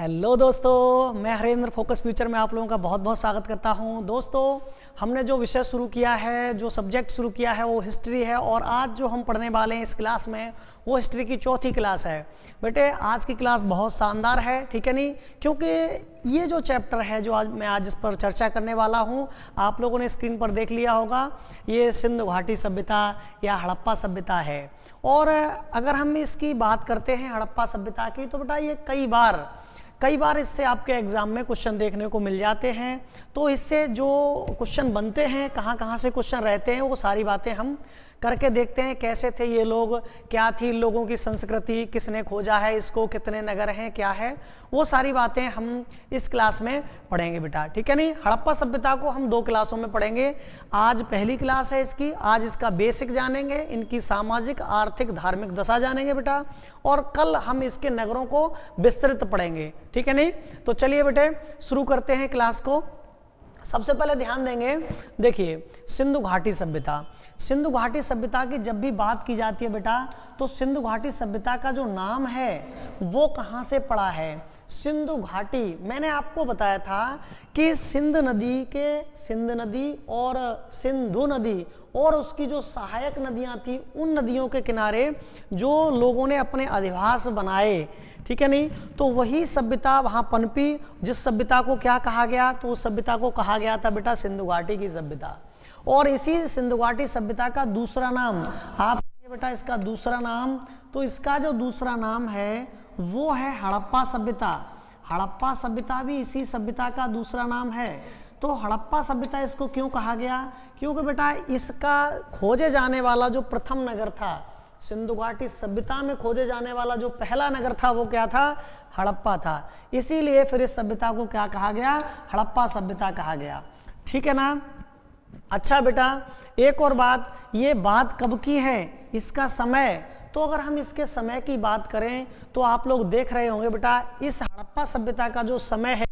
Hello दोस्तों, मैं Harendra focus future में आप लोगों का बहुत बहुत स्वागत करता हूं। दोस्तों, हमने जो विषय शुरू किया है, जो सब्जेक्ट शुरू किया है वो हिस्ट्री है और आज जो हम पढ़ने वाले हैं इस क्लास में वो हिस्ट्री की चौथी क्लास है। बेटे आज की क्लास बहुत शानदार है, ठीक है नहीं? क्योंकि ये जो चैप्टर है जो मैं इस पर चर्चा करने वाला हूँ, आप लोगों ने स्क्रीन पर देख लिया होगा, ये सिंधु घाटी सभ्यता या हड़प्पा सभ्यता है। और अगर हम इसकी बात करते हैं हड़प्पा सभ्यता की, तो बेटा ये कई बार इससे आपके एग्जाम में क्वेश्चन देखने को मिल जाते हैं। तो इससे जो क्वेश्चन बनते हैं, कहाँ से क्वेश्चन रहते हैं, वो सारी बातें हम करके देखते हैं। कैसे थे ये लोग, क्या थी इन लोगों की संस्कृति, किसने खोजा है इसको, कितने नगर हैं, क्या है, वो सारी बातें हम इस क्लास में पढ़ेंगे बेटा, ठीक है नहीं? हड़प्पा सभ्यता को हम 2 क्लासों में पढ़ेंगे। आज पहली क्लास है इसकी, आज इसका बेसिक जानेंगे, इनकी सामाजिक आर्थिक धार्मिक दशा जानेंगे बेटा, और कल हम इसके नगरों को विस्तृत पढ़ेंगे, ठीक है नहीं? तो चलिए बेटे शुरू करते हैं क्लास को। सबसे पहले ध्यान देंगे, देखिए सिंधु घाटी सभ्यता। सिंधु घाटी सभ्यता की जब भी बात की जाती है बेटा, तो सिंधु घाटी सभ्यता का जो नाम है वो कहाँ से पड़ा है? सिंधु घाटी, मैंने आपको बताया था कि सिंध नदी और सिंधु नदी और उसकी जो सहायक नदियां थी, उन नदियों के किनारे जो लोगों ने अपने अधिवास बनाए, ठीक है नहीं, तो वही सभ्यता वहां पनपी। जिस सभ्यता को क्या कहा गया, तो उस सभ्यता को कहा गया था बेटा सिंधु घाटी की सभ्यता। और इसी सिंधु घाटी सभ्यता का दूसरा नाम, आप बेटा इसका दूसरा नाम, तो इसका जो दूसरा नाम है वो है हड़प्पा सभ्यता। हड़प्पा सभ्यता भी इसी सभ्यता का दूसरा नाम है। तो हड़प्पा सभ्यता इसको क्यों कहा गया? क्योंकि बेटा इसका खोजे जाने वाला जो प्रथम नगर था, सिंधु घाटी सभ्यता में खोजे जाने वाला जो पहला नगर था वो क्या था? हड़प्पा था। इसीलिए फिर इस सभ्यता को क्या कहा गया? हड़प्पा सभ्यता कहा गया, ठीक है ना? अच्छा बेटा, एक और बात, ये बात कब की है, इसका समय, तो अगर हम इसके समय की बात करें तो आप लोग देख रहे होंगे बेटा, इस हड़प्पा सभ्यता का जो समय है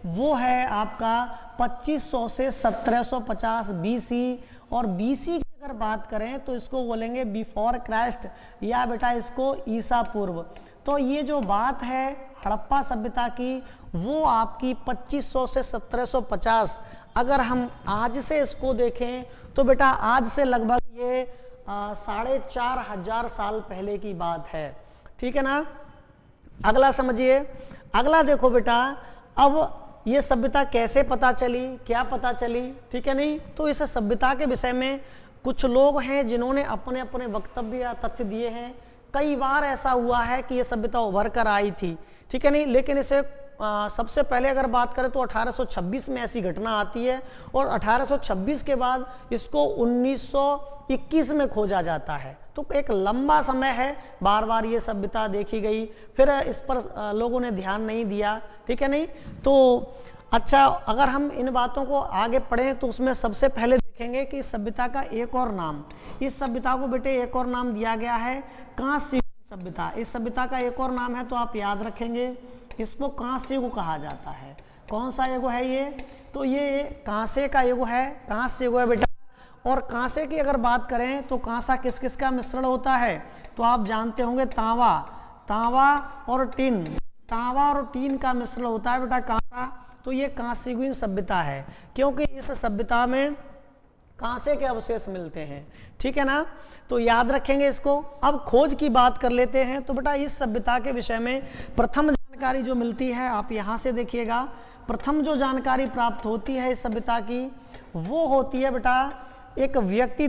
वो है आपका 2500 से 1750 बीसी। और बीसी की अगर बात करें तो इसको बोलेंगे बिफोर क्राइस्ट, या बेटा इसको ईसा पूर्व। तो ये जो बात है हड़प्पा सभ्यता की वो आपकी 2500 से 1750। अगर हम आज से इसको देखें तो बेटा आज से लगभग ये 4500 साल पहले की बात है, ठीक है ना? अगला समझिए, अगला देखो बेटा, अब ये सभ्यता कैसे पता चली, क्या पता चली, ठीक है नहीं? तो इस सभ्यता के विषय में कुछ लोग हैं जिन्होंने अपने अपने वक्तव्य या तथ्य दिए हैं। कई बार ऐसा हुआ है कि ये सभ्यता उभर कर आई थी, ठीक है नहीं, लेकिन इसे सबसे पहले अगर बात करें तो 1826 में ऐसी घटना आती है और 1826 के बाद इसको 1921 में खोजा जाता है। तो एक लंबा समय है, बार बार ये सभ्यता देखी गई, फिर इस पर लोगों ने ध्यान नहीं दिया, ठीक है नहीं? तो अच्छा, अगर हम इन बातों को आगे पढ़ें तो उसमें सबसे पहले देखेंगे कि इस सभ्यता का एक और नाम, इस सभ्यता को बेटे एक और नाम दिया गया है कांस्य सभ्यता। इस सभ्यता का एक और नाम है, तो आप याद रखेंगे, इसको कांस्य युग कहा जाता है। कौन सा युग है ये? तो ये कांसे का युग है, कांस्य युग है बेटा। और कांसे की अगर बात करें तो कांसा किस किस का मिश्रण होता है? तो आप जानते होंगे तांबा और टीन, तांबा और टीन का मिश्रण होता है बेटा कांसा। तो ये कांस्ययुगीन सभ्यता है, क्योंकि इस सभ्यता में कांसे के अवशेष मिलते हैं, ठीक है ना? तो याद रखेंगे इसको। अब खोज की बात कर लेते हैं। तो बेटा इस सभ्यता के विषय में प्रथम जानकारी जो मिलती है, आप यहाँ से देखिएगा, प्रथम जो जानकारी प्राप्त होती है इस सभ्यता की वो होती है बेटा, एक व्यक्ति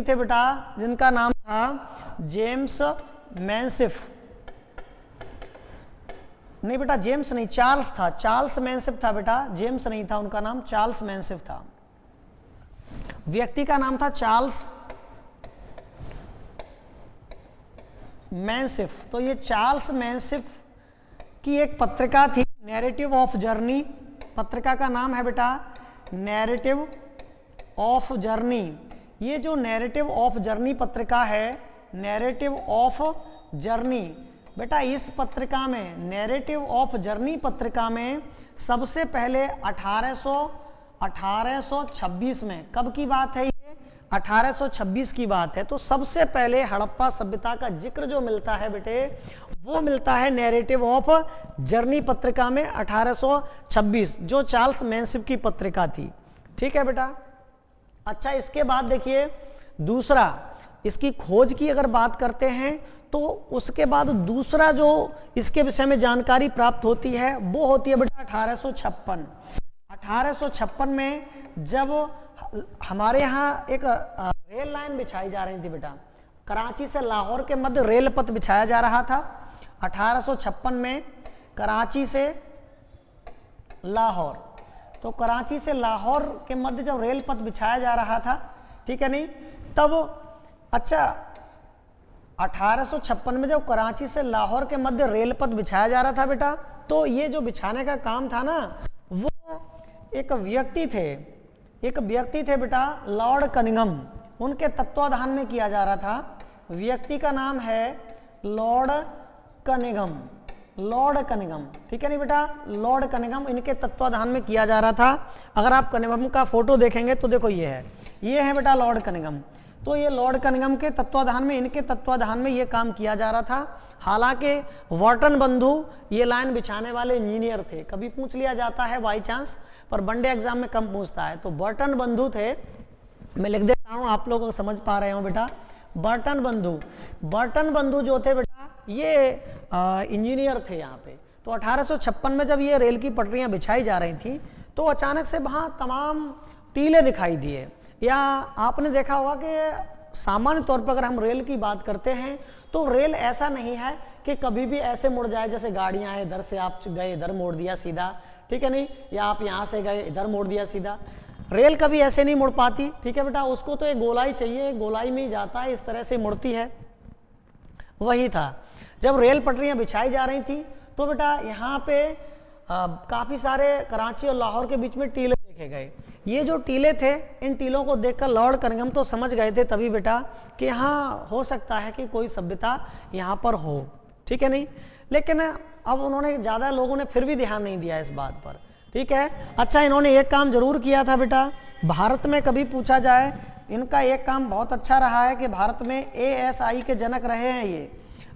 थे बेटा जिनका नाम था जेम्स मैनसिफ। नहीं बेटा, जेम्स नहीं, चार्ल्स था, चार्ल्स मैनसिफ था बेटा, जेम्स नहीं था, उनका नाम चार्ल्स मैनसिफ था। व्यक्ति का नाम था चार्ल्स मैनसिफ। तो ये चार्ल्स मैनसिफ की एक पत्रिका थी, नैरेटिव ऑफ जर्नी। पत्रिका का नाम है बेटा नैरेटिव ऑफ जर्नी। ये जो नैरेटिव ऑफ जर्नी पत्रिका है, नैरेटिव ऑफ जर्नी बेटा, इस पत्रिका में, नैरेटिव ऑफ जर्नी पत्रिका में सबसे पहले 1826 में, कब की बात है ये? 1826 की बात है। तो सबसे पहले हड़प्पा सभ्यता का जिक्र जो मिलता है बेटे, वो मिलता है नैरेटिव ऑफ जर्नी पत्रिका में 1826, जो चार्ल्स मैनशिप की पत्रिका थी। ठीक है बेटा। अच्छा, इसके बाद देखिए दूसरा, इसकी खोज की अगर बात करते हैं तो उसके बाद दूसरा जो इसके विषय में जानकारी प्राप्त होती है वो होती है बेटा 1856। 1856 में जब हमारे यहाँ एक रेल लाइन बिछाई जा रही थी बेटा, कराची से लाहौर के मध्य रेल पथ बिछाया जा रहा था। 1856 में कराची से लाहौर, तो कराची से लाहौर के मध्य जब रेल पथ बिछाया जा रहा था, ठीक है नहीं, तब अच्छा 1856 में जब कराची से लाहौर के मध्य रेल पथ बिछाया जा रहा था बेटा, तो ये जो बिछाने का काम था ना, वो एक व्यक्ति थे बेटा, लॉर्ड कनिंघम, उनके तत्वाधान में किया जा रहा था। व्यक्ति का नाम है लॉर्ड कनिंघम, ठीक है नहीं बेटा, लॉर्ड कनिंघम, इनके तत्वाधान में किया जा रहा था। अगर आप कनिंघम का फोटो देखेंगे तो देखो ये है बेटा लॉर्ड कनिंघम। तो ये लॉर्ड कनिंघम के तत्वाधान में, इनके तत्वाधान में ये काम किया जा रहा था। हालांकि वाटन बंधु ये लाइन बिछाने वाले इंजीनियर थे, कभी पूछ लिया जाता है बाई चांस, पर वनडे एग्जाम में कम पूछता है। तो बर्टन बंधु थे, मैं लिख देता हूँ, आप लोग समझ पा रहे हो बेटा। बर्टन बंधु जो थे बेटा, ये इंजीनियर थे यहाँ पे। तो 1856 में जब ये रेल की पटरियाँ बिछाई जा रही थी तो अचानक से वहाँ तमाम टीले दिखाई दिए। या आपने देखा होगा कि सामान्य तौर पर अगर हम रेल की बात करते हैं तो रेल ऐसा नहीं है कि कभी भी ऐसे मुड़ जाए, जैसे गाड़ियाँ हैं, इधर से आप गए इधर मोड़ दिया सीधा, ठीक है नहीं, या आप यहाँ से गए इधर मोड़ दिया सीधा। रेल कभी ऐसे नहीं मुड़ पाती, ठीक है बेटा, उसको तो एक गोलाई चाहिए, गोलाई में ही जाता है, इस तरह से मुड़ती है। वही था जब रेल पटरियाँ बिछाई जा रही थी तो बेटा यहाँ पे काफ़ी सारे कराची और लाहौर के बीच में टीले देखे गए। ये जो टीले थे, इन टीलों को देखकर लॉर्ड कनिंघम तो समझ गए थे तभी बेटा कि यहाँ हो सकता है कि कोई सभ्यता यहाँ पर हो, ठीक है नहीं। लेकिन अब उन्होंने, ज़्यादा लोगों ने फिर भी ध्यान नहीं दिया इस बात पर, ठीक है। अच्छा, इन्होंने एक काम जरूर किया था बेटा, भारत में कभी पूछा जाए, इनका एक काम बहुत अच्छा रहा है कि भारत में ASI के जनक रहे हैं ये,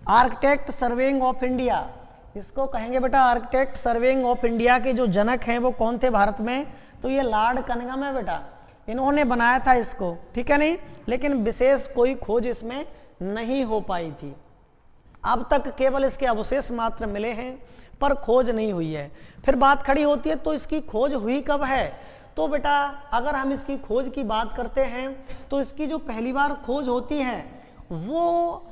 आर्किटेक्ट सर्वेइंग ऑफ इंडिया, इसको कहेंगे बेटा आर्किटेक्ट सर्वेइंग ऑफ इंडिया के जो जनक हैं वो कौन थे भारत में, तो ये लॉर्ड कनिंघम है बेटा, इन्होंने बनाया था इसको, ठीक है नहीं। लेकिन विशेष कोई खोज इसमें नहीं हो पाई थी, अब तक केवल इसके अवशेष मात्र मिले हैं पर खोज नहीं हुई है। फिर बात खड़ी होती है तो इसकी खोज हुई कब है, तो बेटा अगर हम इसकी खोज की बात करते हैं तो इसकी जो पहली बार खोज होती है वो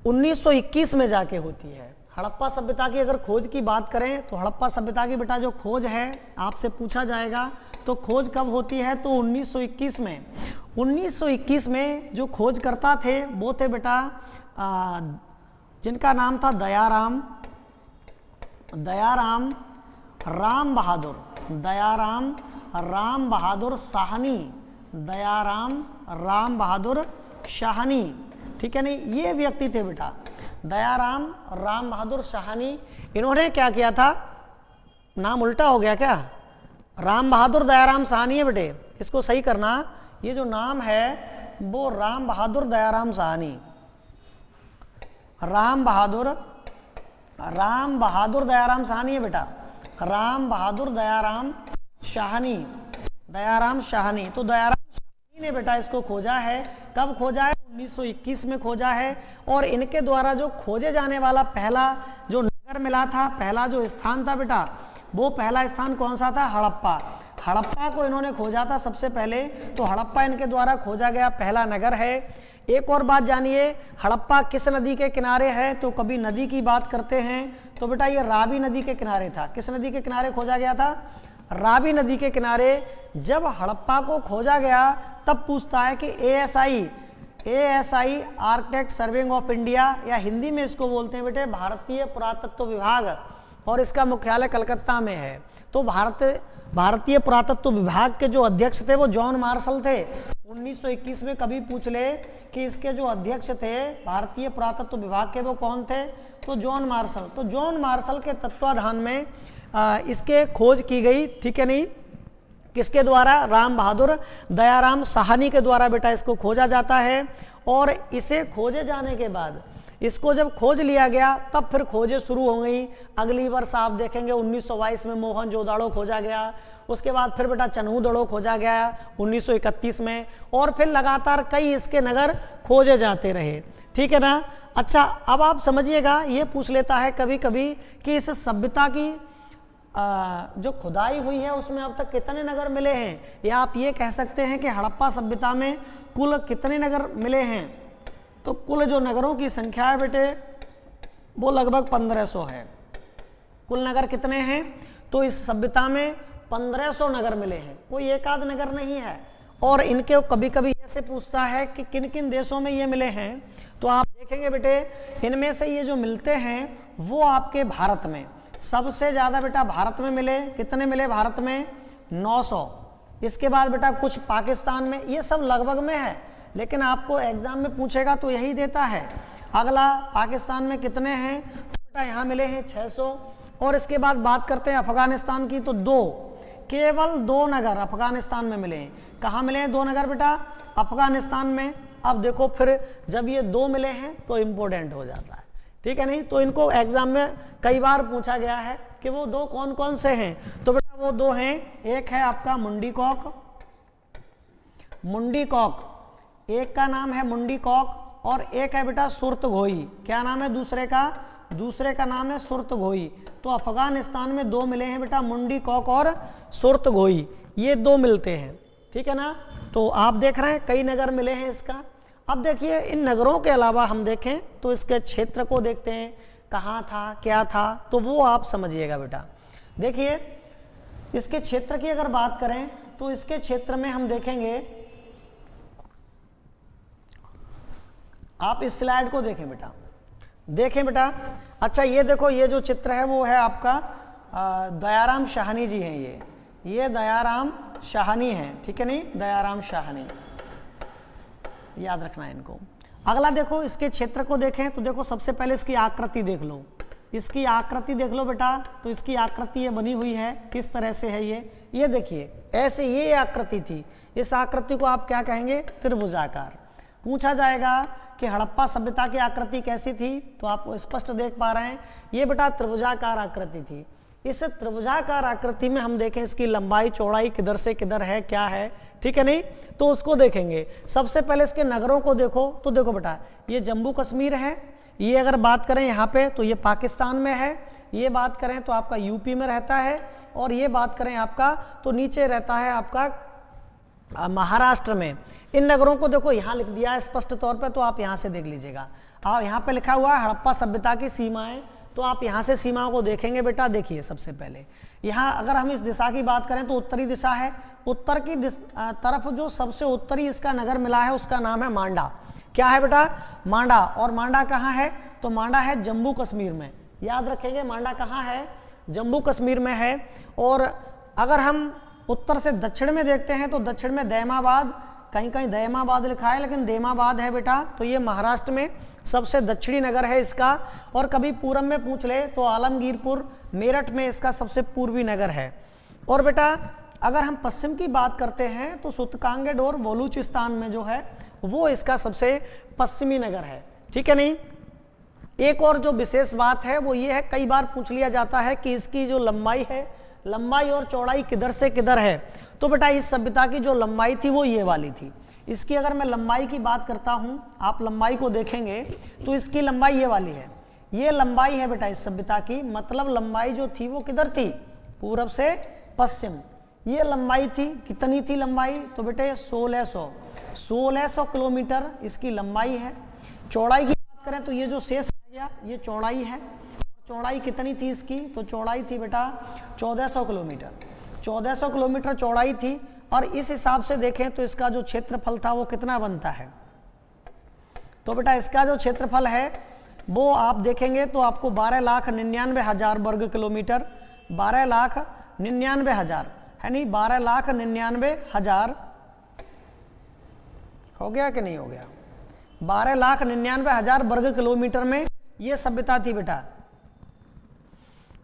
1921 में जाके होती है। हड़प्पा सभ्यता की अगर खोज की बात करें तो हड़प्पा सभ्यता की बेटा जो खोज है, आपसे पूछा जाएगा तो खोज कब होती है, तो 1921 में। 1921 में जो खोजकर्ता थे वो थे बेटा जिनका नाम था दयाराम राम बहादुर शाहनी, ठीक है नहीं, ये व्यक्ति थे बेटा दयाराम राम बहादुर शाहनी। इन्होंने क्या किया था, नाम उल्टा हो गया क्या, राम बहादुर दयाराम साहनी है बेटे, इसको सही करना, ये जो नाम है वो राम बहादुर दयाराम साहनी, राम बहादुर दयाराम साहनी है बेटा, राम बहादुर दयाराम शाहनी। तो दयाराम शाहनी ने बेटा इसको खोजा है। कब खोजा है, 1921 में खोजा है। और इनके द्वारा जो खोजे जाने वाला पहला जो नगर मिला था, पहला जो स्थान था बेटा, वो पहला स्थान कौन सा था, हड़प्पा को इन्होंने खोजा था सबसे पहले। तो हड़प्पा इनके द्वारा खोजा गया पहला नगर है। एक और बात जानिए, हड़प्पा किस नदी के किनारे है, तो कभी नदी की बात करते हैं तो बेटा ये रावी नदी के किनारे था। किस नदी के किनारे खोजा गया था, रावी नदी के किनारे। जब हड़प्पा को खोजा गया तब पूछता है कि ASI architect surveying of India, या हिंदी में इसको बोलते हैं बेटे भारतीय पुरातत्व विभाग, और इसका मुख्यालय कलकत्ता में है। तो भारतीय पुरातत्व विभाग के जो अध्यक्ष थे वो जॉन मार्शल थे। 1921 में कभी पूछ ले कि इसके जो अध्यक्ष थे भारतीय पुरातत्व विभाग के, वो कौन थे, तो जॉन मार्शल। तो जॉन मार्शल के तत्वाधान में इसके खोज की गई, ठीक है नहीं, किसके द्वारा? राम बहादुर दयाराम साहनी के द्वारा बेटा इसको खोजा जाता है। और इसे खोजे जाने के बाद, इसको जब खोज लिया गया तब फिर खोजें शुरू हो गई। अगली वर्ष आप देखेंगे 1922 में मोहनजोदड़ो खोजा गया, उसके बाद फिर बेटा चन्हूदड़ो खोजा गया 1931 में, और फिर लगातार कई इसके नगर खोजे जाते रहे। ठीक है ना। अच्छा, अब आप समझिएगा, ये पूछ लेता है कभी कभी कि इस सभ्यता की जो खुदाई हुई है उसमें अब तक कितने नगर मिले हैं, या आप ये कह सकते हैं कि हड़प्पा सभ्यता में कुल कितने नगर मिले हैं। तो कुल जो नगरों की संख्या है बेटे वो लगभग 1500 है। कुल नगर कितने हैं? तो इस सभ्यता में 1500 नगर मिले हैं, कोई एक आध नगर नहीं है। और इनके कभी कभी ऐसे पूछता है कि किन किन देशों में ये मिले हैं, तो आप देखेंगे बेटे इनमें से ये जो मिलते हैं वो आपके भारत में सबसे ज़्यादा बेटा भारत में मिले। कितने मिले भारत में? 900। इसके बाद बेटा कुछ पाकिस्तान में, ये सब लगभग में है, लेकिन आपको एग्जाम में पूछेगा तो यही देता है। अगला पाकिस्तान में कितने हैं? तो बेटा यहाँ मिले हैं 600। और इसके बाद बात करते हैं अफगानिस्तान की, तो केवल 2 नगर अफगानिस्तान में मिले हैं। कहाँ मिले हैं 2 नगर बेटा? अफगानिस्तान में। अब देखो फिर जब ये 2 मिले हैं तो इम्पोर्टेंट हो जाता है, ठीक है नहीं? तो इनको एग्जाम में कई बार पूछा गया है कि वो 2 कौन कौन से हैं। तो बेटा वो 2 हैं, एक है आपका मुंडीकॉक, एक का नाम है मुंडीकॉक, और एक है बेटा सुरतघोई। क्या नाम है दूसरे का? दूसरे का नाम है सुरतघोई। तो अफगानिस्तान में 2 मिले हैं बेटा, मुंडीकॉक और सुरतघोई, ये 2 मिलते हैं। ठीक है ना। तो आप देख रहे हैं कई नगर मिले हैं इसका। अब देखिए इन नगरों के अलावा हम देखें तो इसके क्षेत्र को देखते हैं, कहाँ था क्या था, तो वो आप समझिएगा बेटा। देखिए इसके क्षेत्र की अगर बात करें तो इसके क्षेत्र में हम देखेंगे, आप इस स्लाइड को देखें बेटा। अच्छा ये देखो, ये जो चित्र है वो है आपका दयाराम शाहनी जी हैं, ये दयाराम शाहनी हैं, ठीक है नहीं? दयाराम शाहनी, याद रखना है इनको। अगला देखो इसके क्षेत्र को देखें तो देखो सबसे पहले इसकी आकृति देख लो, इसकी आकृति देख लो बेटा। तो इसकी आकृति ये बनी हुई है, किस तरह से है ये देखिए ऐसे ये आकृति थी। इस आकृति को आप क्या कहेंगे? त्रिभुजाकार। पूछा जाएगा कि हड़प्पा सभ्यता की आकृति कैसी थी, तो आप स्पष्ट देख पा रहे हैं ये बेटा त्रिभुजाकार आकृति थी। इस त्रिभुजाकार आकृति में हम देखें इसकी लंबाई चौड़ाई किधर से किधर है, क्या है, ठीक है नहीं? तो उसको देखेंगे। सबसे पहले इसके नगरों को देखो, तो देखो बेटा ये जम्मू कश्मीर है, ये अगर बात करें यहाँ पे तो ये पाकिस्तान में है, ये बात करें तो आपका यूपी में रहता है, और ये बात करें आपका तो नीचे रहता है आपका महाराष्ट्र में। इन नगरों को देखो यहाँ लिख दिया है स्पष्ट तौर पे, तो आप यहाँ से देख लीजिएगा। आप यहाँ पे लिखा हुआ है हड़प्पा सभ्यता की सीमाएं, तो आप यहाँ से सीमाओं को देखेंगे बेटा। देखिए सबसे पहले यहाँ अगर हम इस दिशा की बात करें तो उत्तरी दिशा है, उत्तर की तरफ जो सबसे उत्तरी इसका नगर मिला है उसका नाम है मांडा। क्या है बेटा? मांडा। और मांडा कहाँ है? तो मांडा है जम्मू कश्मीर में, याद रखेंगे मांडा कहाँ है? जम्मू कश्मीर में है। और अगर हम उत्तर से दक्षिण में देखते हैं तो दक्षिण में दैमाबाद, कहीं कहीं दैमाबाद लिखा है लेकिन देमाबाद है बेटा, तो ये महाराष्ट्र में सबसे दक्षिणी नगर है इसका। और कभी पूरब में पूछ ले तो आलमगीरपुर मेरठ में इसका सबसे पूर्वी नगर है। और बेटा अगर हम पश्चिम की बात करते हैं तो सूतकांगेड और बलूचिस्तान में जो है वो इसका सबसे पश्चिमी नगर है, ठीक है नहीं? एक और जो विशेष बात है वो ये है, कई बार पूछ लिया जाता है कि इसकी जो लंबाई है, लंबाई और चौड़ाई किधर से किधर है। तो बेटा इस सभ्यता की जो लंबाई थी वो ये वाली थी। इसकी अगर मैं लंबाई की बात करता हूँ, आप लंबाई को देखेंगे तो इसकी लंबाई ये वाली है, ये लंबाई है बेटा इस सभ्यता की। मतलब लंबाई जो थी वो किधर थी? पूरब से पश्चिम। ये लंबाई थी, कितनी थी लंबाई? तो बेटे 1600 किलोमीटर इसकी लंबाई है। चौड़ाई की बात करें तो ये जो शेष रह गया ये चौड़ाई है। चौड़ाई कितनी थी इसकी? तो चौड़ाई थी बेटा 1400 किलोमीटर। 1400 किलोमीटर चौड़ाई थी। और इस हिसाब से देखें तो इसका जो क्षेत्रफल था वो कितना बनता है? तो बेटा इसका जो क्षेत्रफल है वो आप देखेंगे तो आपको 12,99,000 वर्ग किलोमीटर, 12,99,000 है नहीं, 12,99,000 हो गया कि नहीं हो गया? 12,99,000 वर्ग किलोमीटर में ये सभ्यता थी बेटा।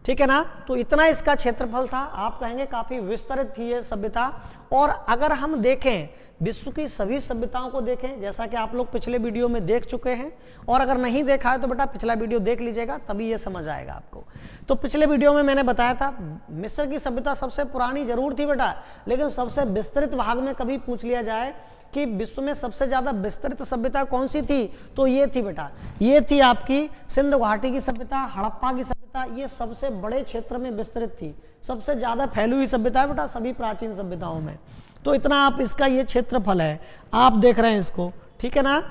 ठीक है ना। तो इतना इसका क्षेत्रफल था, आप कहेंगे काफी विस्तृत थी ये सभ्यता। और अगर हम देखें विश्व की सभी सभ्यताओं को देखें, जैसा कि आप लोग पिछले वीडियो में देख चुके हैं, और अगर नहीं देखा है तो बेटा पिछला वीडियो देख लीजिएगा, तभी ये समझ आएगा आपको। तो पिछले वीडियो में मैंने बताया था मिस्र की सभ्यता सबसे पुरानी जरूर थी बेटा, लेकिन सबसे विस्तृत भाग में कभी पूछ लिया जाए कि विश्व में सबसे ज्यादा विस्तृत सभ्यता कौन सी थी, तो ये थी बेटा, ये थी आपकी सिंधु घाटी की सभ्यता, हड़प्पा की सभ्यता। ये सबसे बड़े क्षेत्र में विस्तृत थी, सबसे ज्यादा फैली हुई सभ्यता है बेटा सभी प्राचीन सभ्यताओं में। तो इतना आप इसका ये क्षेत्रफल है, आप देख रहे हैं इसको, ठीक है ना।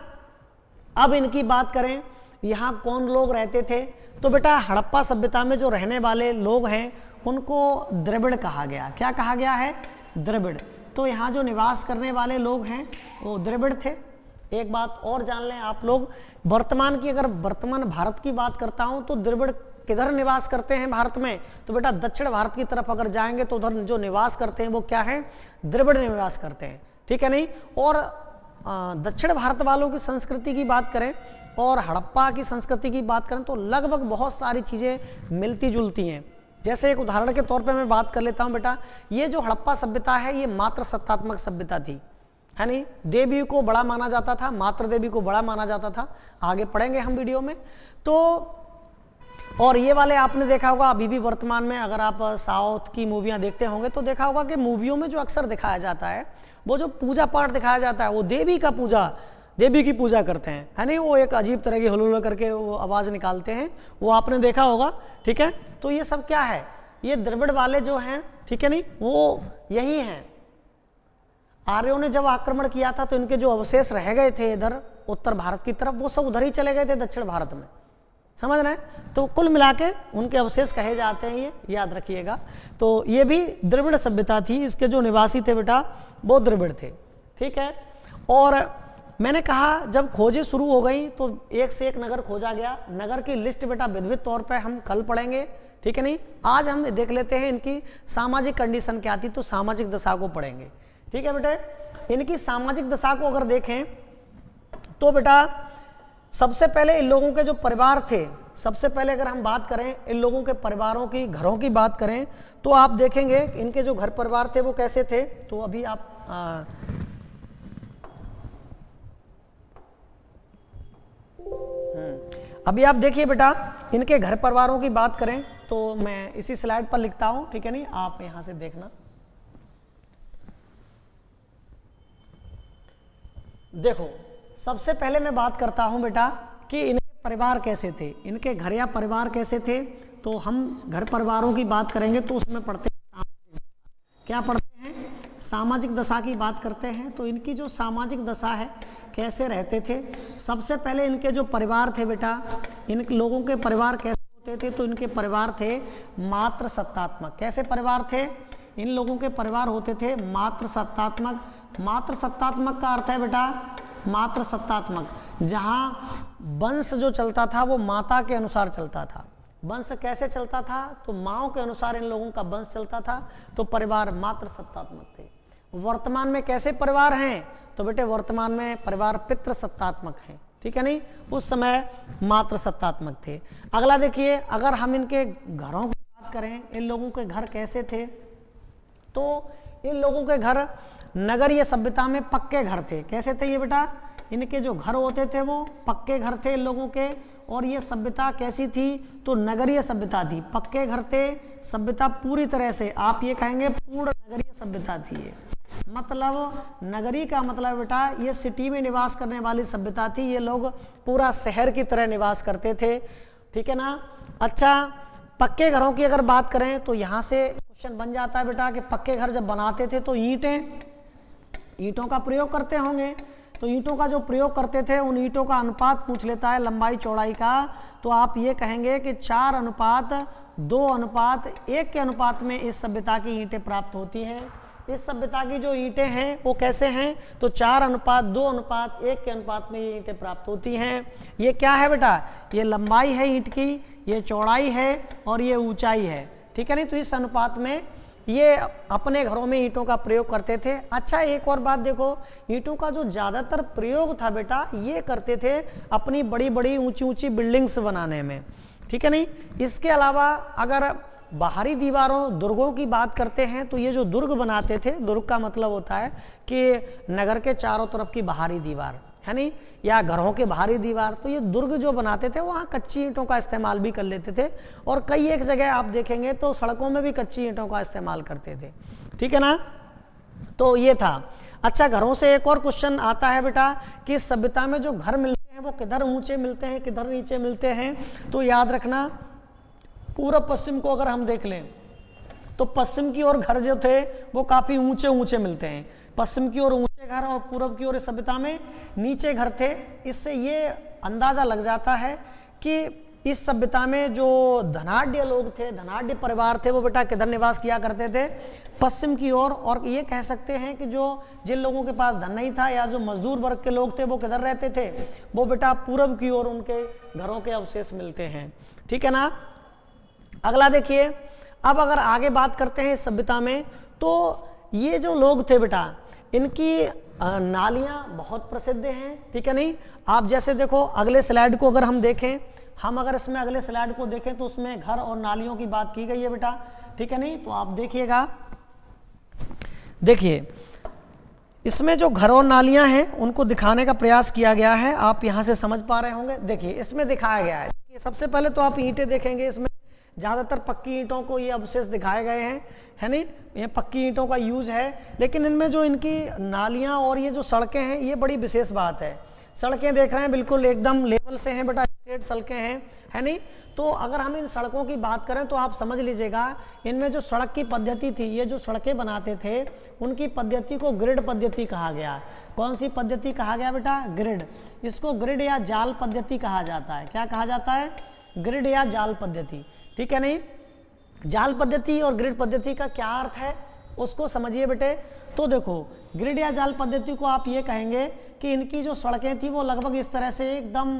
अब इनकी बात करें, यहाँ कौन लोग रहते थे, तो बेटा हड़प्पा सभ्यता में जो रहने वाले लोग हैं उनको द्रविड़ कहा गया। क्या कहा गया है? द्रविड़। तो यहाँ जो निवास करने वाले लोग हैं वो द्रविड़ थे। एक बात और जान लें आप लोग, वर्तमान की अगर वर्तमान भारत की बात करता हूँ तो द्रविड़ किधर निवास करते हैं भारत में, तो बेटा दक्षिण भारत की तरफ अगर जाएंगे तो उधर जो निवास करते हैं वो क्या है? द्रविड़ निवास करते हैं, ठीक है नहीं। और दक्षिण भारत वालों की संस्कृति की बात करें और हड़प्पा की संस्कृति की बात करें तो लगभग बहुत सारी चीज़ें मिलती जुलती हैं। जैसे एक उदाहरण के तौर पे मैं बात कर लेता हूं बेटा, ये जो हड़प्पा सभ्यता है ये मात्र सत्तात्मक सभ्यता थी, है नहीं। देवी को बड़ा माना जाता था, मात्र देवी को बड़ा माना जाता था, आगे पढ़ेंगे हम वीडियो में। तो और ये वाले आपने देखा होगा अभी भी वर्तमान में, अगर आप साउथ की मूवियाँ देखते होंगे तो देखा होगा कि मूवियों में जो अक्सर दिखाया जाता है वो जो पूजा पाठ दिखाया जाता है वो देवी का पूजा, देवी की पूजा करते हैं, है नहीं। वो एक अजीब तरह की हुलुल करके वो आवाज़ निकालते हैं, वो आपने देखा होगा, ठीक है। तो ये सब क्या है? ये द्रविड़ वाले जो हैं, ठीक है नहीं, वो यही हैं। आर्यों ने जब आक्रमण किया था तो इनके जो अवशेष रह गए थे इधर उत्तर भारत की तरफ, वो सब उधर ही चले गए थे दक्षिण भारत में, समझ रहे हैं। तो कुल मिला के उनके अवशेष कहे जाते हैं, ये याद रखिएगा। तो ये भी द्रविड़ सभ्यता थी, इसके जो निवासी थे बेटा वो द्रविड़ थे, ठीक है। और मैंने कहा जब खोजें शुरू हो गई तो एक से एक नगर खोजा गया। नगर की लिस्ट बेटा विधिवत तौर पे हम कल पढ़ेंगे, ठीक है नहीं। आज हम देख लेते हैं इनकी सामाजिक कंडीशन क्या थी, तो सामाजिक दशा को पढ़ेंगे, ठीक है बेटे। इनकी सामाजिक दशा को अगर देखें तो बेटा सबसे पहले इन लोगों के जो परिवार थे, सबसे पहले अगर हम बात करें इन लोगों के परिवारों की, घरों की बात करें तो आप देखेंगे इनके जो घर परिवार थे वो कैसे थे। तो अभी आप अभी आप देखिए बेटा, इनके घर परिवारों की बात करें तो मैं इसी स्लाइड पर लिखता हूं, ठीक है नहीं, आप यहां से देखना। देखो सबसे पहले मैं बात करता हूं बेटा कि इनके परिवार कैसे थे, इनके घर या परिवार कैसे थे। तो हम घर परिवारों की बात करेंगे तो उसमें पढ़ते हैं क्या पढ़ते हैं? सामाजिक दशा की बात करते हैं। तो इनकी जो सामाजिक दशा है, कैसे रहते थे। सबसे पहले इनके जो परिवार थे बेटा, इन लोगों के परिवार कैसे होते थे, तो इनके परिवार थे मात्र सत्तात्मक। कैसे परिवार थे? इन लोगों के परिवार होते थे मात्र सत्तात्मक। मात्र सत्तात्मक का अर्थ है बेटा, मात्र सत्तात्मक, जहाँ वंश जो चलता था वो माता के अनुसार चलता था। वंश कैसे चलता था? तो माओ के अनुसार इन लोगों का वंश चलता था, तो परिवार मात्र सत्तात्मक थे। वर्तमान में कैसे परिवार हैं? तो बेटे वर्तमान में परिवार पितृ सत्तात्मक हैं, ठीक है नहीं, उस समय मात्र सत्तात्मक थे। अगला देखिए, अगर हम इनके घरों की बात करें, इन लोगों के घर कैसे थे, तो इन लोगों के घर नगरीय सभ्यता में पक्के घर थे। कैसे थे ये बेटा? इनके जो घर होते थे वो पक्के घर थे इन लोगों के। और ये सभ्यता कैसी थी? तो नगरीय सभ्यता थी, पक्के घर थे, सभ्यता पूरी तरह से आप ये कहेंगे पूर्ण नगरीय सभ्यता थी ये। मतलब नगरी का मतलब बेटा ये सिटी में निवास करने वाली सभ्यता थी। ये लोग पूरा शहर की तरह निवास करते थे, ठीक है ना। अच्छा, पक्के घरों की अगर बात करें तो यहाँ से क्वेश्चन बन जाता है बेटा कि पक्के घर जब बनाते थे तो ईंटों का प्रयोग करते होंगे। तो ईंटों का जो प्रयोग करते थे उन ईंटों का अनुपात पूछ लेता है लंबाई चौड़ाई का, तो आप ये कहेंगे कि 4:2:1 के अनुपात में इस सभ्यता की ईंटें प्राप्त होती हैं। इस सभ्यता की जो ईंटें हैं वो कैसे हैं? तो 4:2:1 के अनुपात में ये ईंटें प्राप्त होती हैं। ये क्या है बेटा? ये लंबाई है ईंट की, ये चौड़ाई है और ये ऊंचाई है, ठीक है नहीं। तो इस अनुपात में ये अपने घरों में ईंटों का प्रयोग करते थे। अच्छा, एक और बात देखो, ईंटों का जो ज़्यादातर प्रयोग था बेटा ये करते थे अपनी बड़ी बड़ी ऊंची ऊंची बिल्डिंग्स बनाने में, ठीक है नहीं। इसके अलावा अगर बाहरी दीवारों दुर्गों की बात करते हैं तो ये जो दुर्ग बनाते थे, दुर्ग का मतलब होता है कि नगर के चारों तरफ की बाहरी दीवार, है नहीं, या घरों के बाहरी दीवार, तो ये दुर्ग जो बनाते थे वहाँ कच्ची ईंटों का इस्तेमाल भी कर लेते थे और कई एक जगह आप देखेंगे तो सड़कों में भी कच्ची ईंटों का इस्तेमाल करते थे। ठीक है ना, तो ये था। अच्छा, घरों से एक और क्वेश्चन आता है बेटा कि सभ्यता में जो घर मिलते हैं वो किधर ऊंचे मिलते हैं, किधर नीचे मिलते हैं। तो याद रखना, पूरब पश्चिम को अगर हम देख लें तो पश्चिम की ओर घर जो थे वो काफ़ी ऊंचे ऊंचे मिलते हैं। पश्चिम की ओर ऊंचे घर और पूरब की ओर इस सभ्यता में नीचे घर थे। इससे ये अंदाज़ा लग जाता है कि इस सभ्यता में जो धनाढ्य लोग थे, धनाढ्य परिवार थे, वो बेटा किधर निवास किया करते थे, पश्चिम की ओर। और ये कह सकते हैं कि जो जिन लोगों के पास धन नहीं था या जो मजदूर वर्ग के लोग थे वो किधर रहते थे, वो बेटा पूरब की ओर उनके घरों के अवशेष मिलते हैं। ठीक है ना। अगला देखिए, अब अगर आगे बात करते हैं इस सभ्यता में तो ये जो लोग थे बेटा, इनकी नालियाँ बहुत प्रसिद्ध हैं। ठीक है नहीं, आप जैसे देखो अगले स्लाइड को अगर हम देखें, हम अगर इसमें अगले स्लाइड को देखें तो उसमें घर और नालियों की बात की गई है बेटा। ठीक है नहीं, तो आप देखिएगा, देखिए इसमें जो घर और नालियां हैं उनको दिखाने का प्रयास किया गया है। आप यहां से समझ पा रहे होंगे। देखिए इसमें दिखाया गया है, सबसे पहले तो आप ईंटें देखेंगे, इसमें ज़्यादातर पक्की ईंटों को ये अवशेष दिखाए गए हैं, है नहीं, ये पक्की ईंटों का यूज है। लेकिन इनमें जो इनकी नालियाँ और ये जो सड़कें हैं, ये बड़ी विशेष बात है। सड़कें देख रहे हैं बिल्कुल एकदम लेवल से हैं बेटा, स्ट्रेट सड़कें हैं, है नहीं। तो अगर हम इन सड़कों की बात करें तो आप समझ लीजिएगा, इनमें जो सड़क की पद्धति थी, ये जो सड़कें बनाते थे उनकी पद्धति को ग्रिड पद्धति कहा गया। कौन सी पद्धति कहा गया बेटा? ग्रिड। इसको ग्रिड या जाल पद्धति कहा जाता है। क्या कहा जाता है? ग्रिड या जाल पद्धति। ठीक है नहीं, जाल पद्धति और ग्रिड पद्धति का क्या अर्थ है उसको समझिए बेटे। तो देखो, ग्रिड या जाल पद्धति को आप ये कहेंगे कि इनकी जो सड़कें थी वो लगभग इस तरह से एकदम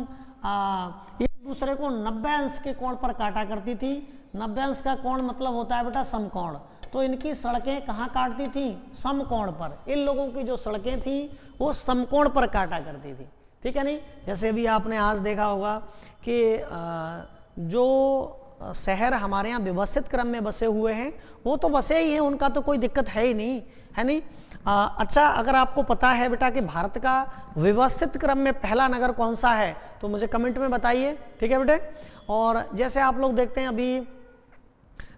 एक दूसरे को 90 अंश के कोण पर काटा करती थी। 90 अंश का कोण मतलब होता है बेटा समकोण। तो इनकी सड़कें कहाँ काटती थी? समकोण पर। इन लोगों की जो सड़कें थी वो समकोण पर काटा करती थी। ठीक है नहीं, जैसे अभी आपने आज देखा होगा कि जो शहर हमारे यहाँ व्यवस्थित क्रम में बसे हुए हैं वो तो बसे ही हैं, उनका तो कोई दिक्कत है ही नहीं, है नहीं। अच्छा, अगर आपको पता है बेटा कि भारत का व्यवस्थित क्रम में पहला नगर कौन सा है तो मुझे कमेंट में बताइए। ठीक है बेटे। और जैसे आप लोग देखते हैं अभी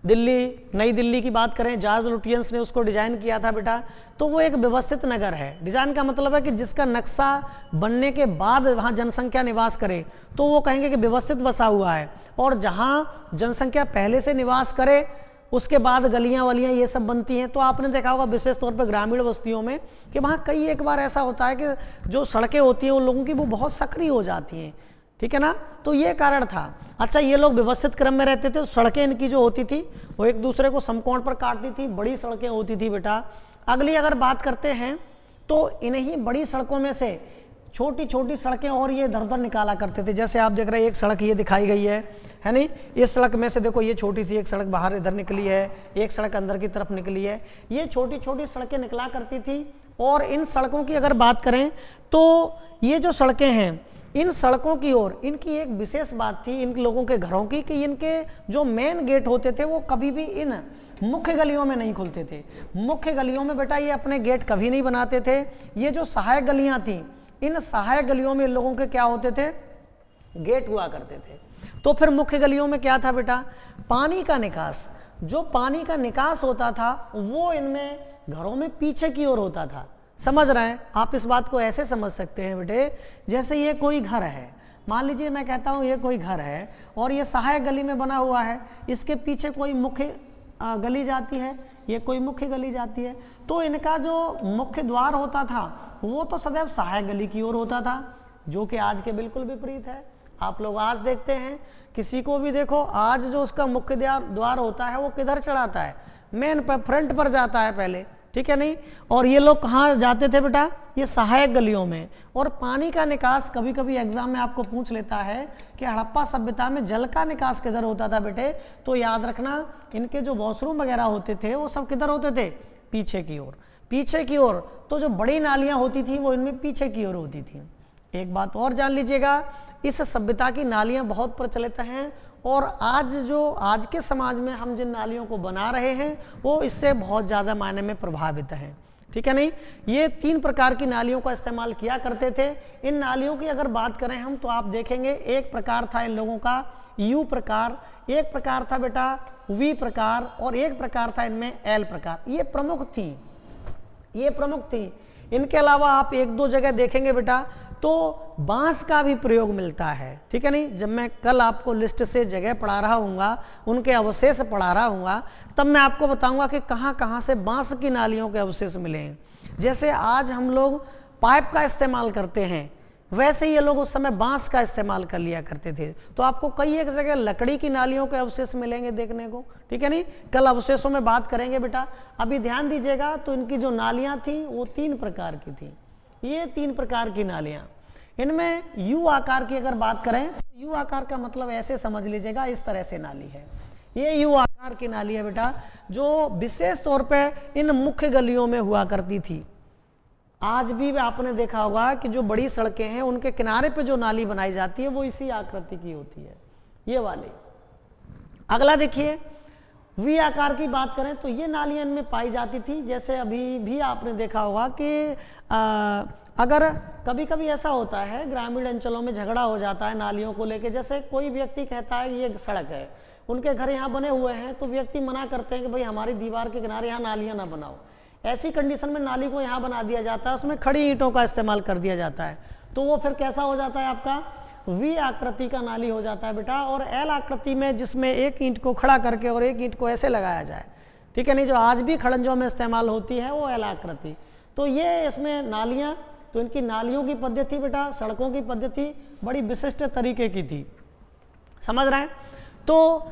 दिल्ली, नई दिल्ली की बात करें, जॉर्ज लुटियंस ने उसको डिजाइन किया था बेटा, तो वो एक व्यवस्थित नगर है। डिजाइन का मतलब है कि जिसका नक्शा बनने के बाद वहाँ जनसंख्या निवास करे तो वो कहेंगे कि व्यवस्थित बसा हुआ है। और जहाँ जनसंख्या पहले से निवास करे उसके बाद गलियाँ वलियाँ ये सब बनती हैं। तो आपने देखा होगा विशेष तौर पर ग्रामीण बस्तियों में कि वहाँ कई एक बार ऐसा होता है कि जो सड़कें होती हैं उन लोगों की वो बहुत सक्रिय हो जाती हैं। ठीक है ना, तो ये कारण था। अच्छा, ये लोग व्यवस्थित क्रम में रहते थे, तो सड़कें इनकी जो होती थी वो एक दूसरे को समकोण पर काटती थी, बड़ी सड़कें होती थी बेटा। अगली अगर बात करते हैं तो इन्हीं बड़ी सड़कों में से छोटी छोटी सड़कें और ये इधर उधर निकाला करते थे। जैसे आप देख रहे हैं एक सड़क ये दिखाई गई है नहीं, इस सड़क में से देखो ये छोटी सी एक सड़क बाहर इधर निकली है, एक सड़क अंदर की तरफ निकली है। ये छोटी छोटी सड़कें निकला करती थी। और इन सड़कों की अगर बात करें तो ये जो सड़कें हैं, इन सड़कों की ओर इनकी एक विशेष बात थी इन लोगों के घरों की कि इनके जो मेन गेट होते थे वो कभी भी इन मुख्य गलियों में नहीं खुलते थे। मुख्य गलियों में बेटा ये अपने गेट कभी नहीं बनाते थे। ये जो सहायक गलियां थी, इन सहायक गलियों में इन लोगों के क्या होते थे? गेट हुआ करते थे। तो फिर मुख्य गलियों में क्या था बेटा? पानी का निकास। जो पानी का निकास होता था वो इनमें घरों में पीछे की ओर होता था। समझ रहे हैं आप? इस बात को ऐसे समझ सकते हैं बेटे, जैसे ये कोई घर है, मान लीजिए मैं कहता हूँ ये कोई घर है और ये सहायक गली में बना हुआ है, इसके पीछे कोई मुख्य गली जाती है, ये कोई मुख्य गली जाती है। तो इनका जो मुख्य द्वार होता था वो तो सदैव सहायक गली की ओर होता था, जो कि आज के बिल्कुल विपरीत है। आप लोग आज देखते हैं किसी को भी देखो, आज जो उसका मुख्य द्वार होता है वो किधर चढ़ाता है? मेन पर, फ्रंट पर जाता है पहले। ठीक है नहीं। और ये लोग कहाँ जाते थे बेटा? ये सहायक गलियों में। और पानी का निकास कभी कभी एग्जाम में आपको पूछ लेता है कि हड़प्पा सभ्यता में जल का निकास किधर होता था बेटे? तो याद रखना, इनके जो वॉशरूम वगैरह होते थे वो सब किधर होते थे? पीछे की ओर। पीछे की ओर। तो जो बड़ी नालियाँ होती थी वो इनमें पीछे की ओर होती थी। एक बात और जान लीजिएगा, इस सभ्यता की नालियाँ बहुत प्रचलित हैं और आज के समाज में हम जिन नालियों को बना रहे हैं वो इससे बहुत ज़्यादा मायने में प्रभावित हैं, ठीक है नहीं। ये 3 प्रकार की नालियों का इस्तेमाल किया करते थे। इन नालियों की अगर बात करें हम तो आप देखेंगे एक प्रकार था इन लोगों का यू प्रकार, एक प्रकार था बेटा वी प्रकार और एक प्रकार था इनमें एल प्रकार। ये प्रमुख थी। इनके अलावा आप 1-2 जगह देखेंगे बेटा तो बांस का भी प्रयोग मिलता है, ठीक है नहीं। जब मैं कल आपको लिस्ट से जगह पढ़ा रहा हूँगा, उनके अवशेष पढ़ा रहा हूँगा, तब मैं आपको बताऊँगा कि कहाँ कहाँ से बांस की नालियों के अवशेष मिले हैं। जैसे आज हम लोग पाइप का इस्तेमाल करते हैं, वैसे ये लोग उस समय बांस का इस्तेमाल कर लिया करते थे। तो आपको कई एक जगह लकड़ी की नालियों के अवशेष मिलेंगे देखने को, ठीक है नहीं। कल अवशेषों में बात करेंगे बेटा। अभी ध्यान दीजिएगा तो इनकी जो नालियाँ थी वो 3 प्रकार की थी। ये 3 प्रकार की नालियाँ, इनमें यू आकार की अगर बात करें तो यू आकार का मतलब ऐसे समझ लीजिएगा, इस तरह से नाली है। ये यू आकार की नाली है बेटा, जो विशेष तौर पे इन मुख्य गलियों में हुआ करती थी। आज भी आपने देखा होगा कि जो बड़ी सड़कें हैं उनके किनारे पे जो नाली बनाई जाती है वो इसी आकृति की होती है, ये वाली। अगला देखिए, वी आकार की बात करें तो ये नालियां इनमें पाई जाती थी। जैसे अभी भी आपने देखा होगा कि अगर कभी कभी ऐसा होता है ग्रामीण अंचलों में झगड़ा हो जाता है नालियों को लेके। जैसे कोई व्यक्ति कहता है ये सड़क है, उनके घर यहाँ बने हुए हैं, तो व्यक्ति मना करते हैं कि भाई हमारी दीवार के किनारे यहाँ नालियाँ ना बनाओ। ऐसी कंडीशन में नाली को यहाँ बना दिया जाता है, उसमें खड़ी ईंटों का इस्तेमाल कर दिया जाता है, तो वो फिर कैसा हो जाता है आपका वी आकृति का नाली हो जाता है बेटा। और एल आकृति में जिसमें एक ईंट को खड़ा करके और एक ईंट को ऐसे लगाया जाए, ठीक है नहीं, जो आज भी खड़ंजों में इस्तेमाल होती है वो एल आकृति। तो ये इसमें नालियाँ, तो इनकी नालियों की पद्धति बेटा, सड़कों की पद्धति बड़ी विशिष्ट तरीके की थी, समझ रहे हैं। तो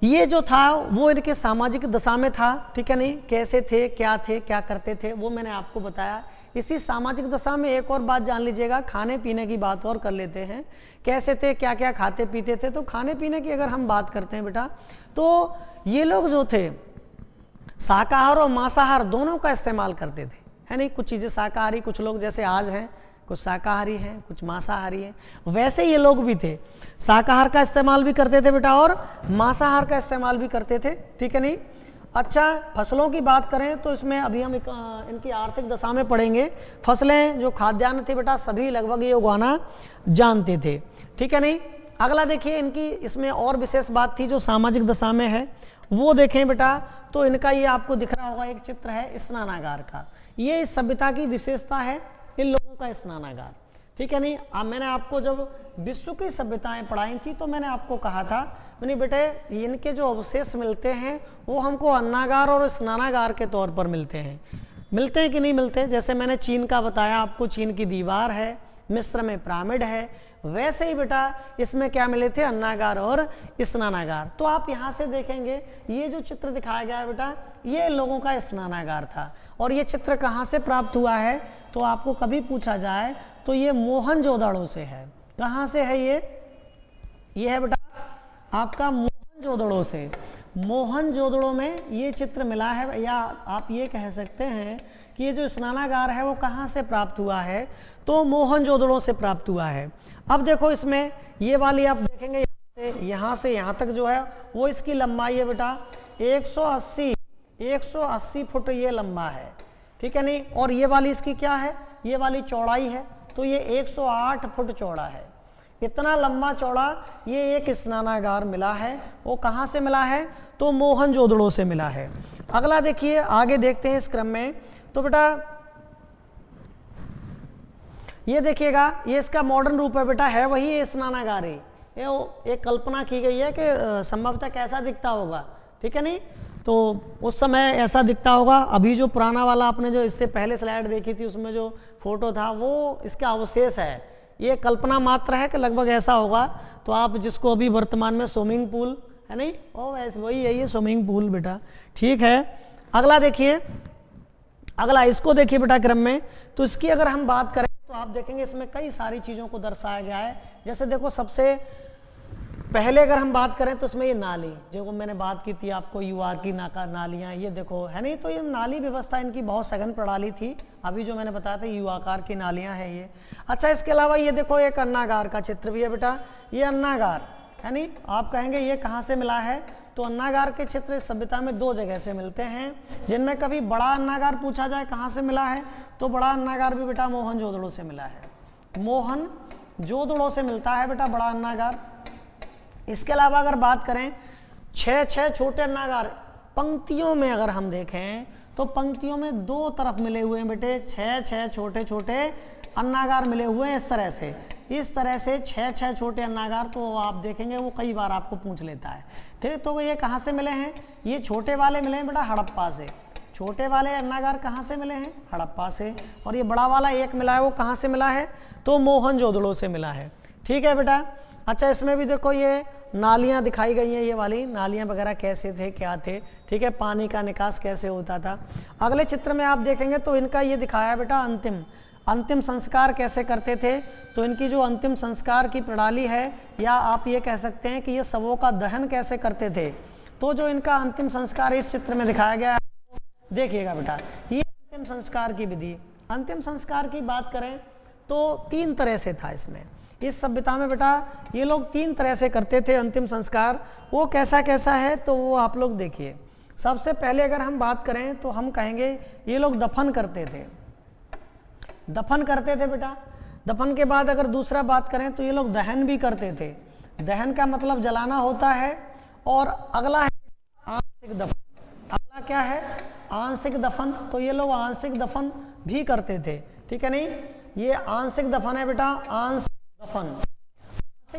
ये जो था वो इनके सामाजिक दशा में था, ठीक है नहीं, कैसे थे, क्या करते थे, वो मैंने आपको बताया। इसी सामाजिक दशा में एक और बात जान लीजिएगा, खाने पीने की बात और कर लेते हैं। कैसे थे, क्या क्या खाते पीते थे। तो खाने पीने की अगर हम बात करते हैं बेटा, तो ये लोग जो थे शाकाहार और मांसाहार दोनों का इस्तेमाल करते थे, है नहीं। कुछ चीज़ें शाकाहारी, कुछ लोग जैसे आज हैं कुछ शाकाहारी हैं, कुछ मांसाहारी हैं, वैसे ये लोग भी थे। शाकाहार का इस्तेमाल भी करते थे बेटा और मांसाहार का इस्तेमाल भी करते थे, ठीक है नहीं। अच्छा, फसलों की बात करें तो इसमें अभी हम इनकी आर्थिक दशा में पढ़ेंगे। फसलें जो खाद्यान्न थे बेटा सभी लगभग ये उगाना जानते थे, ठीक है नहीं। अगला देखिए, इनकी इसमें और विशेष बात थी जो सामाजिक दशा में है, वो देखें बेटा। तो इनका ये आपको दिख रहा होगा एक चित्र है स्नानागार का। ये इस सभ्यता की विशेषता है, इन लोगों का स्नानागार, ठीक है नहीं। अब मैंने आपको जब विश्व की सभ्यताएं पढ़ाई थी तो मैंने आपको कहा था मैंने बेटे इनके जो अवशेष मिलते हैं वो हमको अन्नागार और स्नानागार के तौर पर मिलते हैं कि नहीं मिलते। जैसे मैंने चीन का बताया आपको, चीन की दीवार है, मिस्र में पिरामिड है, वैसे ही बेटा इसमें क्या मिले थे, अन्नागार और स्नानागार। तो आप यहाँ से देखेंगे ये जो चित्र दिखाया गया है बेटा, ये लोगों का स्नानागार था। और ये चित्र कहाँ से प्राप्त हुआ है, तो आपको कभी पूछा जाए तो ये मोहनजोदड़ो से है। कहाँ से है ये है बेटा आपका मोहनजोदड़ो से। मोहनजोदड़ो में ये चित्र मिला है, या आप ये कह सकते हैं कि ये जो स्नानागार है वो कहाँ से प्राप्त हुआ है, तो मोहनजोदड़ो से प्राप्त हुआ है। अब देखो इसमें ये वाली आप देखेंगे यहाँ से यहाँ तक जो है वो इसकी लंबाई है बेटा 180 फुट ये लंबा है, ठीक है नहीं। और ये वाली इसकी क्या है, ये वाली चौड़ाई है, तो ये 108 फुट चौड़ा है। इतना लंबा चौड़ा ये एक स्नानागार मिला है। वो कहाँ से मिला है, तो मोहनजोदड़ो से मिला है। अगला देखिए, आगे देखते हैं इस क्रम में। तो बेटा ये देखिएगा, ये इसका मॉडर्न रूप है बेटा, है वही स्नानागार ही। ये एक कल्पना की गई है कि संभवतः कैसा दिखता होगा, ठीक है नहीं। तो उस समय ऐसा दिखता होगा। अभी जो पुराना वाला आपने जो इससे पहले स्लाइड देखी थी उसमें जो फोटो था वो इसका अवशेष है। ये कल्पना मात्र है कि लगभग ऐसा होगा। तो आप जिसको अभी वर्तमान में स्विमिंग पूल है नहीं, ओ वैसे वही है ये स्विमिंग पूल बेटा, ठीक है। अगला देखिए, अगला इसको देखिए बेटा क्रम में। तो इसकी अगर हम बात करें तो आप देखेंगे इसमें कई सारी चीज़ों को दर्शाया गया है। जैसे देखो सबसे पहले अगर हम बात करें तो इसमें ये नाली जो मैंने बात की थी आपको, यूआर की नालियाँ, ये देखो है नहीं। तो ये नाली व्यवस्था इनकी बहुत सघन प्रणाली थी। अभी जो मैंने बताया था यू आकार की नालियाँ हैं ये। अच्छा, इसके अलावा ये देखो एक अन्नागार का चित्र भी है बेटा, ये अन्नागार यानी आप कहेंगे ये कहाँ से मिला है, तो अन्नागार के चित्र इस सभ्यता में 2 जगह से मिलते हैं, जिनमें कभी बड़ा अन्नागार पूछा जाए कहाँ से मिला है, तो बड़ा अन्नागार भी बेटा मोहनजोदड़ो से मिला है, मोहनजोदड़ो से मिलता है बेटा बड़ा अन्नागार। इसके अलावा अगर बात करें 6 छोटे अन्नागार पंक्तियों में अगर हम देखें तो पंक्तियों में 2 तरफ मिले हुए हैं बेटे, 6 छोटे छोटे अन्नागार मिले हुए हैं इस तरह से 6 छोटे अन्नागार। तो आप देखेंगे वो कई बार आपको पूछ लेता है, ठीक। तो ये कहाँ से मिले हैं, ये छोटे वाले मिले हैं बेटा हड़प्पा से, छोटे वाले अन्नागार कहाँ से मिले हैं, हड़प्पा से। और ये बड़ा वाला एक मिला है वो कहाँ से मिला है, तो मोहनजोदड़ो से मिला है, ठीक है बेटा। अच्छा, इसमें भी देखो ये नालियाँ दिखाई गई हैं, ये वाली नालियाँ वगैरह कैसे थे, क्या थे, ठीक है, पानी का निकास कैसे होता था। अगले चित्र में आप देखेंगे तो इनका ये दिखाया है बेटा अंतिम संस्कार कैसे करते थे। तो इनकी जो अंतिम संस्कार की प्रणाली है, या आप ये कह सकते हैं कि ये शवों का दहन कैसे करते थे। तो जो इनका अंतिम संस्कार इस चित्र में दिखाया गया है, देखिएगा बेटा, ये अंतिम संस्कार की विधि। अंतिम संस्कार की बात करें तो 3 तरह से था इसमें, इस सभ्यता में बेटा ये लोग 3 तरह से करते थे अंतिम संस्कार। वो कैसा कैसा है तो वो आप लोग देखिए। सबसे पहले अगर हम बात करें तो हम कहेंगे ये लोग दफन करते थे बेटा। दफन के बाद अगर दूसरा बात करें तो ये लोग दहन भी करते थे। दहन का मतलब जलाना होता है। और अगला है आंशिक दफन। अगला क्या है, आंशिक दफन। तो ये लोग आंशिक दफन भी करते थे, ठीक है। नहीं, ये आंशिक दफन है बेटा, आंशिक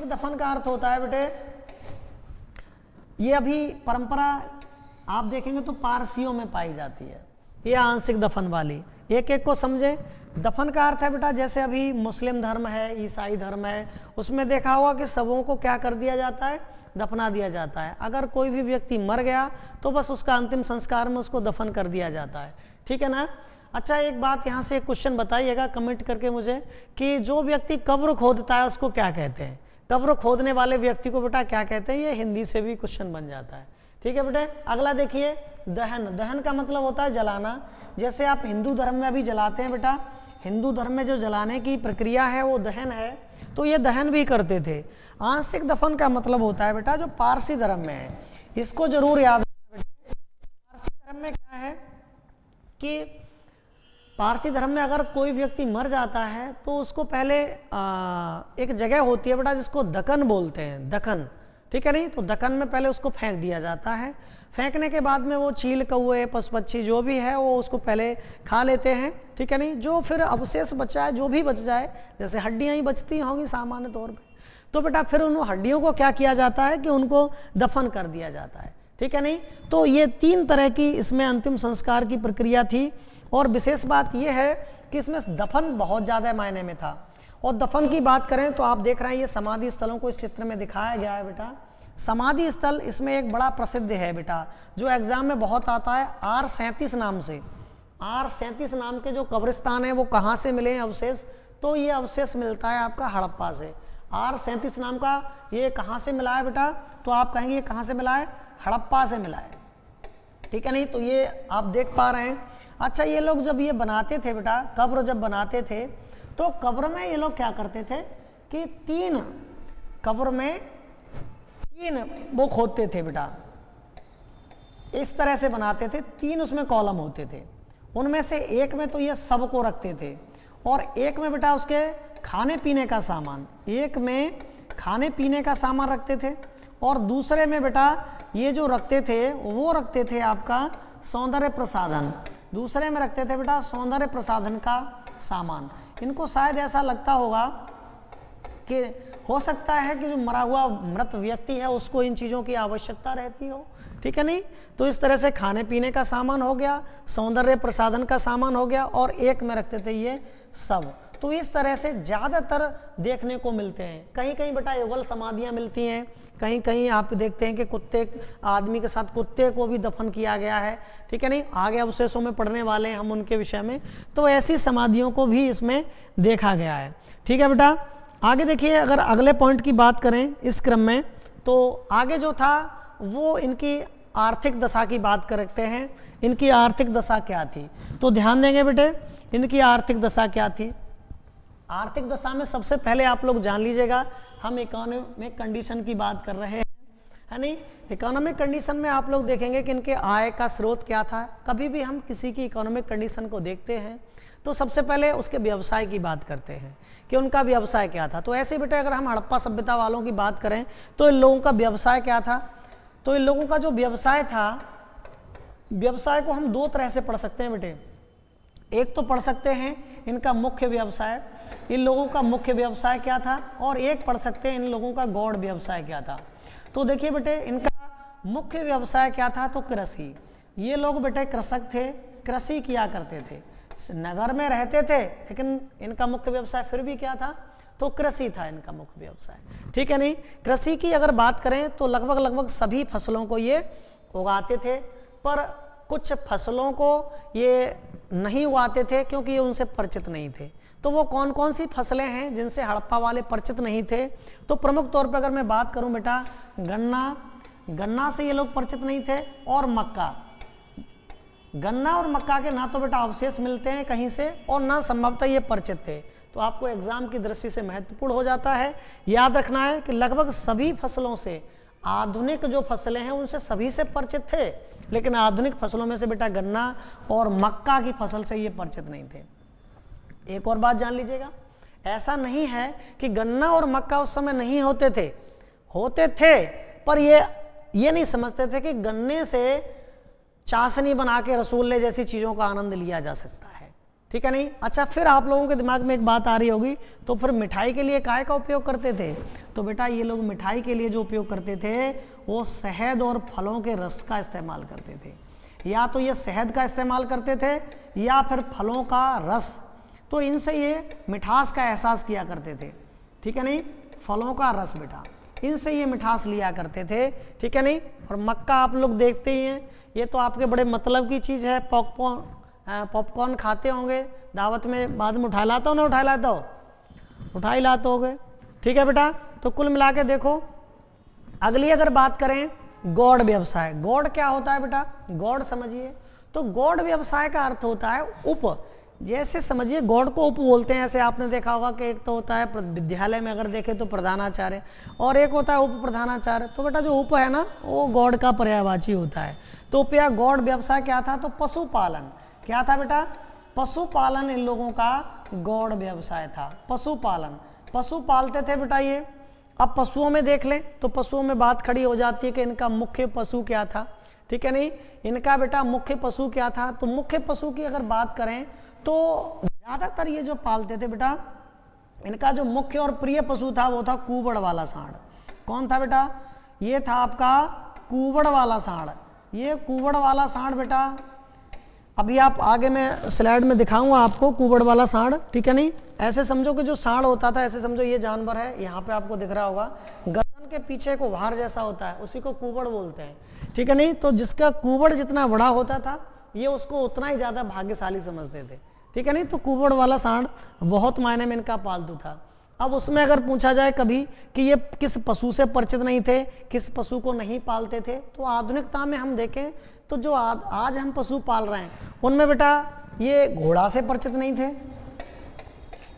दफन का अर्थ होता है बेटे, ये अभी परंपरा आप देखेंगे तो पारसियों में पाई जाती है, ये आंशिक दफन वाली। एक एक को समझे। दफन का अर्थ है बेटा, जैसे अभी मुस्लिम धर्म है, ईसाई धर्म है, उसमें देखा होगा कि शवों को क्या कर दिया जाता है, दफना दिया जाता है। अगर कोई भी व्यक्ति मर गया तो बस उसका अंतिम संस्कार में उसको दफन कर दिया जाता है, ठीक है ना। अच्छा, एक बात यहाँ से एक क्वेश्चन बताइएगा कमेंट करके मुझे, कि जो व्यक्ति कब्र खोदता है उसको क्या कहते हैं, कब्र खोदने वाले व्यक्ति को बेटा क्या कहते हैं। ये हिंदी से भी क्वेश्चन बन जाता है, ठीक है बेटे। अगला देखिए, दहन का मतलब होता है जलाना। जैसे आप हिंदू धर्म में अभी जलाते हैं बेटा, हिंदू धर्म में जो जलाने की प्रक्रिया है वो दहन है, तो ये दहन भी करते थे। आंशिक दफन का मतलब होता है बेटा जो पारसी धर्म में है, इसको जरूर याद रखना बेटा। पारसी धर्म में क्या है कि पारसी धर्म में अगर कोई व्यक्ति मर जाता है तो उसको पहले एक जगह होती है बेटा जिसको दकन बोलते हैं, दकन, ठीक है। नहीं, तो दकन में पहले उसको फेंक दिया जाता है। फेंकने के बाद में वो चील, कौए, पशु पक्षी जो भी है वो उसको पहले खा लेते हैं, ठीक है। नहीं, जो फिर अवशेष बचा है, जो भी बच जाए, जैसे हड्डियाँ ही बचती होंगी सामान्य तौर पे, तो बेटा फिर उन हड्डियों को क्या किया जाता है कि उनको दफन कर दिया जाता है, ठीक है। नहीं, तो ये 3 तरह की इसमें अंतिम संस्कार की प्रक्रिया थी। और विशेष बात यह है कि इसमें दफन बहुत ज़्यादा मायने में था। और दफन की बात करें तो आप देख रहे हैं ये समाधि स्थलों को इस चित्र में दिखाया गया है बेटा। समाधि स्थल इसमें एक बड़ा प्रसिद्ध है बेटा, जो एग्जाम में बहुत आता है, R37 नाम से। R37 नाम के जो कब्रिस्तान है वो कहाँ से मिले हैं अवशेष, तो ये अवशेष मिलता है आपका हड़प्पा से। R37 नाम का ये कहाँ से मिला है बेटा, तो आप कहेंगे ये कहाँ से मिला है, हड़प्पा से मिला है, ठीक है। नहीं, तो ये आप देख पा रहे हैं। अच्छा, ये लोग जब ये बनाते थे बेटा, कब्र जब बनाते थे तो कब्र में ये लोग क्या करते थे कि 3 कब्र में 3 वो खोदते थे बेटा, इस तरह से बनाते थे। 3 उसमें कॉलम होते थे, उनमें से एक में तो ये सब को रखते थे और एक में बेटा उसके खाने पीने का सामान, एक में खाने पीने का सामान रखते थे और दूसरे में बेटा ये जो रखते थे वो रखते थे आपका सौंदर्य प्रसाधन, दूसरे में रखते थे बेटा सौंदर्य प्रसाधन का सामान। इनको शायद ऐसा लगता होगा कि हो सकता है कि जो मरा हुआ मृत व्यक्ति है उसको इन चीज़ों की आवश्यकता रहती हो, ठीक है। नहीं, तो इस तरह से खाने पीने का सामान हो गया, सौंदर्य प्रसाधन का सामान हो गया और एक में रखते थे ये सब। तो इस तरह से ज़्यादातर देखने को मिलते हैं। कहीं कहीं बेटा युगल समाधियाँ मिलती हैं, कहीं कहीं आप देखते हैं कि कुत्ते, आदमी के साथ कुत्ते को भी दफन किया गया है, ठीक है। नहीं, आगे अवशेषों में पढ़ने वाले हैं हम उनके विषय में, तो ऐसी समाधियों को भी इसमें देखा गया है, ठीक है बेटा। आगे देखिए, अगर अगले पॉइंट की बात करें इस क्रम में, तो आगे जो था वो इनकी आर्थिक दशा की बात करते हैं। इनकी आर्थिक दशा क्या थी, तो ध्यान देंगे बेटे, इनकी आर्थिक दशा क्या थी। आर्थिक दशा में सबसे पहले आप लोग जान लीजिएगा, हम इकोनॉमिक कंडीशन की बात कर रहे हैं, है नहीं। इकोनॉमिक कंडीशन में आप लोग देखेंगे कि इनके आय का स्रोत क्या था। कभी भी हम किसी की इकोनॉमिक कंडीशन को देखते हैं तो सबसे पहले उसके व्यवसाय की बात करते हैं कि उनका व्यवसाय क्या था। तो ऐसे बेटे अगर हम हड़प्पा सभ्यता वालों की बात करें तो इन लोगों का व्यवसाय क्या था। तो इन लोगों का जो व्यवसाय था, व्यवसाय को हम दो तरह से पढ़ सकते हैं बेटे। एक तो पढ़ सकते हैं इनका मुख्य व्यवसाय, इन लोगों का मुख्य व्यवसाय क्या था, और एक पढ़ सकते हैं इन लोगों का गौड़ व्यवसाय क्या था। तो देखिए बेटे इनका मुख्य व्यवसाय क्या था, तो कृषि। ये लोग बेटे कृषक थे, कृषि किया करते थे, नगर में रहते थे, लेकिन इनका मुख्य व्यवसाय फिर भी क्या था, तो कृषि था इनका मुख्य व्यवसाय, ठीक है नहीं। कृषि की अगर बात करें तो लगभग सभी फसलों को ये उगाते थे, पर कुछ फसलों को ये नहीं उगाते थे क्योंकि ये उनसे परिचित नहीं थे। तो वो कौन कौन सी फसलें हैं जिनसे हड़प्पा वाले परिचित नहीं थे। तो प्रमुख तौर पर अगर मैं बात करूं बेटा, गन्ना से ये लोग परिचित नहीं थे, और मक्का। गन्ना और मक्का के ना तो बेटा अवशेष मिलते हैं कहीं से, और ना संभवतः ये परिचित थे। तो आपको एग्जाम की दृष्टि से महत्वपूर्ण हो जाता है। याद रखना है कि लगभग सभी फसलों से, आधुनिक जो फसलें हैं उनसे सभी से परिचित थे, लेकिन आधुनिक फसलों में से बेटा गन्ना और मक्का की फसल से ये परिचित नहीं थे। एक और बात जान लीजिएगा, ऐसा नहीं है कि गन्ना और मक्का उस समय नहीं होते थे, होते थे, पर ये नहीं समझते थे कि गन्ने से चाशनी बना के रसगुल्ले जैसी चीज़ों का आनंद लिया जा सकता है, ठीक है नहीं। अच्छा, फिर आप लोगों के दिमाग में एक बात आ रही होगी, तो फिर मिठाई के लिए काय का उपयोग करते थे। तो बेटा ये लोग मिठाई के लिए जो उपयोग करते थे वो शहद और फलों के रस का इस्तेमाल करते थे। या तो ये शहद का इस्तेमाल करते थे या फिर फलों का रस, तो इनसे ये मिठास का एहसास किया करते थे, ठीक है नहीं। फलों का रस बेटा, इनसे ये मिठास लिया करते थे, ठीक है नहीं। और मक्का आप लोग देखते ही हैं, ये तो आपके बड़े मतलब की चीज़ है। पॉपकॉर्न खाते होंगे दावत में, बाद में उठा लाता हो ना, उठा लाता हो, उठा ही लाते होगे, ठीक है बेटा। तो कुल मिला के देखो, अगली अगर बात करें गौड़ व्यवसाय। गौड़ क्या होता है बेटा, गौड़ समझिए। तो गौड़ व्यवसाय का अर्थ होता है उप, जैसे समझिए गौड़ को उप बोलते हैं। ऐसे आपने देखा होगा कि एक तो होता है विद्यालय में अगर देखें तो प्रधानाचार्य, और एक होता है उप प्रधानाचार्य। तो बेटा जो उप है ना, वो गौड़ का पर्यायवाची होता है। तो उपया गौड़ व्यवसाय क्या था, तो पशुपालन। क्या था बेटा, पशुपालन इन लोगों का गौड़ व्यवसाय था। पशुपालन, पशु पालते थे बेटा ये। अब पशुओं में देख लें तो पशुओं में बात खड़ी हो जाती है कि इनका मुख्य पशु क्या था, ठीक है नहीं। इनका बेटा मुख्य पशु क्या था, तो मुख्य पशु की अगर बात करें तो ज़्यादातर ये जो पालते थे बेटा, इनका जो मुख्य और प्रिय पशु था वो था कुबड़ वाला सांड। कौन था बेटा, ये था आपका कुबड़ वाला सांड। ये कुबड़ वाला सांड बेटा, अभी आप आगे मैं स्लाइड में दिखाऊंगा आपको कुबड़ वाला सांड, ठीक है नहीं। ऐसे समझो कि जो सांड होता था, ऐसे समझो ये जानवर है, यहाँ पे आपको दिख रहा होगा, गर्दन के पीछे को वार जैसा होता है, उसी को कुबड़ बोलते हैं, ठीक है नहीं। तो जिसका कुबड़ जितना बड़ा होता था ये उसको उतना ही ज़्यादा भाग्यशाली समझते थे, ठीक है नहीं। तो कुबड़ वाला सांड बहुत मायने में इनका पालतू था। अब उसमें अगर पूछा जाए कभी कि ये किस पशु से परिचित नहीं थे, किस पशु को नहीं पालते थे, तो आधुनिकता में हम देखें तो जो आज हम पशु पाल रहे हैं उनमें बेटा ये घोड़ा से परिचित नहीं थे,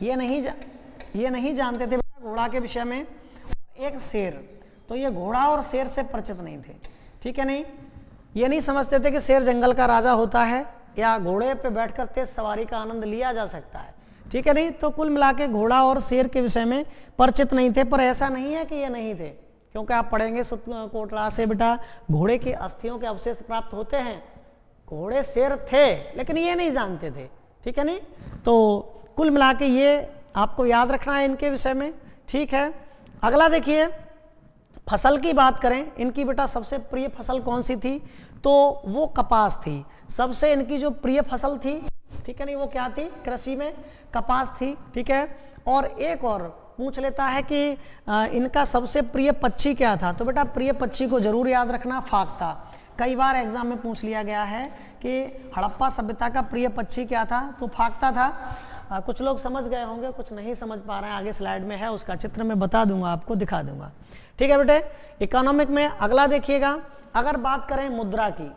ये नहीं जानते थे बेटा घोड़ा के विषय में। एक शेर, तो ये घोड़ा और शेर से परिचित नहीं थे, ठीक है नहीं। ये नहीं समझते थे कि शेर जंगल का राजा होता है या घोड़े पे बैठकर तेज सवारी का आनंद लिया जा सकता है, ठीक है नहीं। तो कुल मिला के घोड़ा और शेर के विषय में परिचित नहीं थे। पर ऐसा नहीं है कि ये नहीं थे, क्योंकि आप पढ़ेंगे कोटला से बेटा घोड़े की अस्थियों के अवशेष प्राप्त होते हैं। घोड़े शेर थे लेकिन ये नहीं जानते थे, ठीक है नहीं। तो कुल मिला के ये आपको याद रखना है इनके विषय में, ठीक है। अगला देखिए, फसल की बात करें, इनकी बेटा सबसे प्रिय फसल कौन सी थी, तो वो कपास थी। सबसे इनकी जो प्रिय फसल थी, ठीक है नहीं, वो क्या थी, कृषि में कपास थी, ठीक है। और एक और पूछ लेता है कि इनका सबसे प्रिय पक्षी क्या था, तो बेटा प्रिय पक्षी को जरूर याद रखना, फाग था। कई बार एग्जाम में पूछ लिया गया है कि हड़प्पा सभ्यता का प्रिय पक्षी क्या था, तो फागता था। कुछ लोग समझ गए होंगे, कुछ नहीं समझ पा रहे हैं, आगे स्लाइड में है, उसका चित्र मैं बता दूंगा, आपको दिखा दूंगा, ठीक है बेटे। इकोनॉमिक में अगला देखिएगा, अगर बात करें मुद्रा की,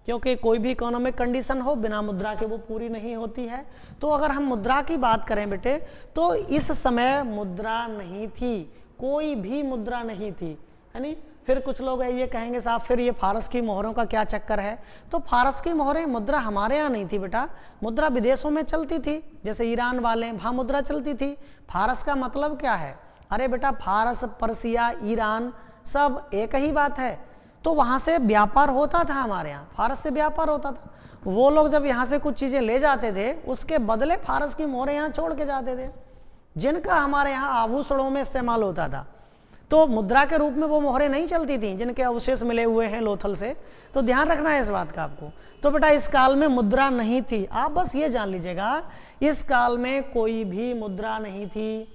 क्योंकि कोई भी इकोनॉमिक कंडीशन हो बिना मुद्रा के वो पूरी नहीं होती है। तो अगर हम मुद्रा की बात करें बेटे, तो इस समय मुद्रा नहीं थी, कोई भी मुद्रा नहीं थी, है नहीं। फिर कुछ लोग ये कहेंगे साहब फिर ये फारस की मोहरों का क्या चक्कर है। तो फारस की मोहरें, मुद्रा हमारे यहाँ नहीं थी बेटा, मुद्रा विदेशों में चलती थी, जैसे ईरान वाले वहाँ मुद्रा चलती थी। फारस का मतलब क्या है? अरे बेटा फारस, पर्सिया, ईरान सब एक ही बात है। तो वहाँ से व्यापार होता था, हमारे यहाँ फारस से व्यापार होता था। वो लोग जब यहाँ से कुछ चीज़ें ले जाते थे उसके बदले फारस की मोहरें यहाँ छोड़ के जाते थे, जिनका हमारे यहाँ आभूषणों में इस्तेमाल होता था। तो मुद्रा के रूप में वो मोहरें नहीं चलती थी जिनके अवशेष मिले हुए हैं लोथल से। तो ध्यान रखना है इस बात का आपको। तो बेटा इस काल में मुद्रा नहीं थी, आप बस ये जान लीजिएगा इस काल में कोई भी मुद्रा नहीं थी।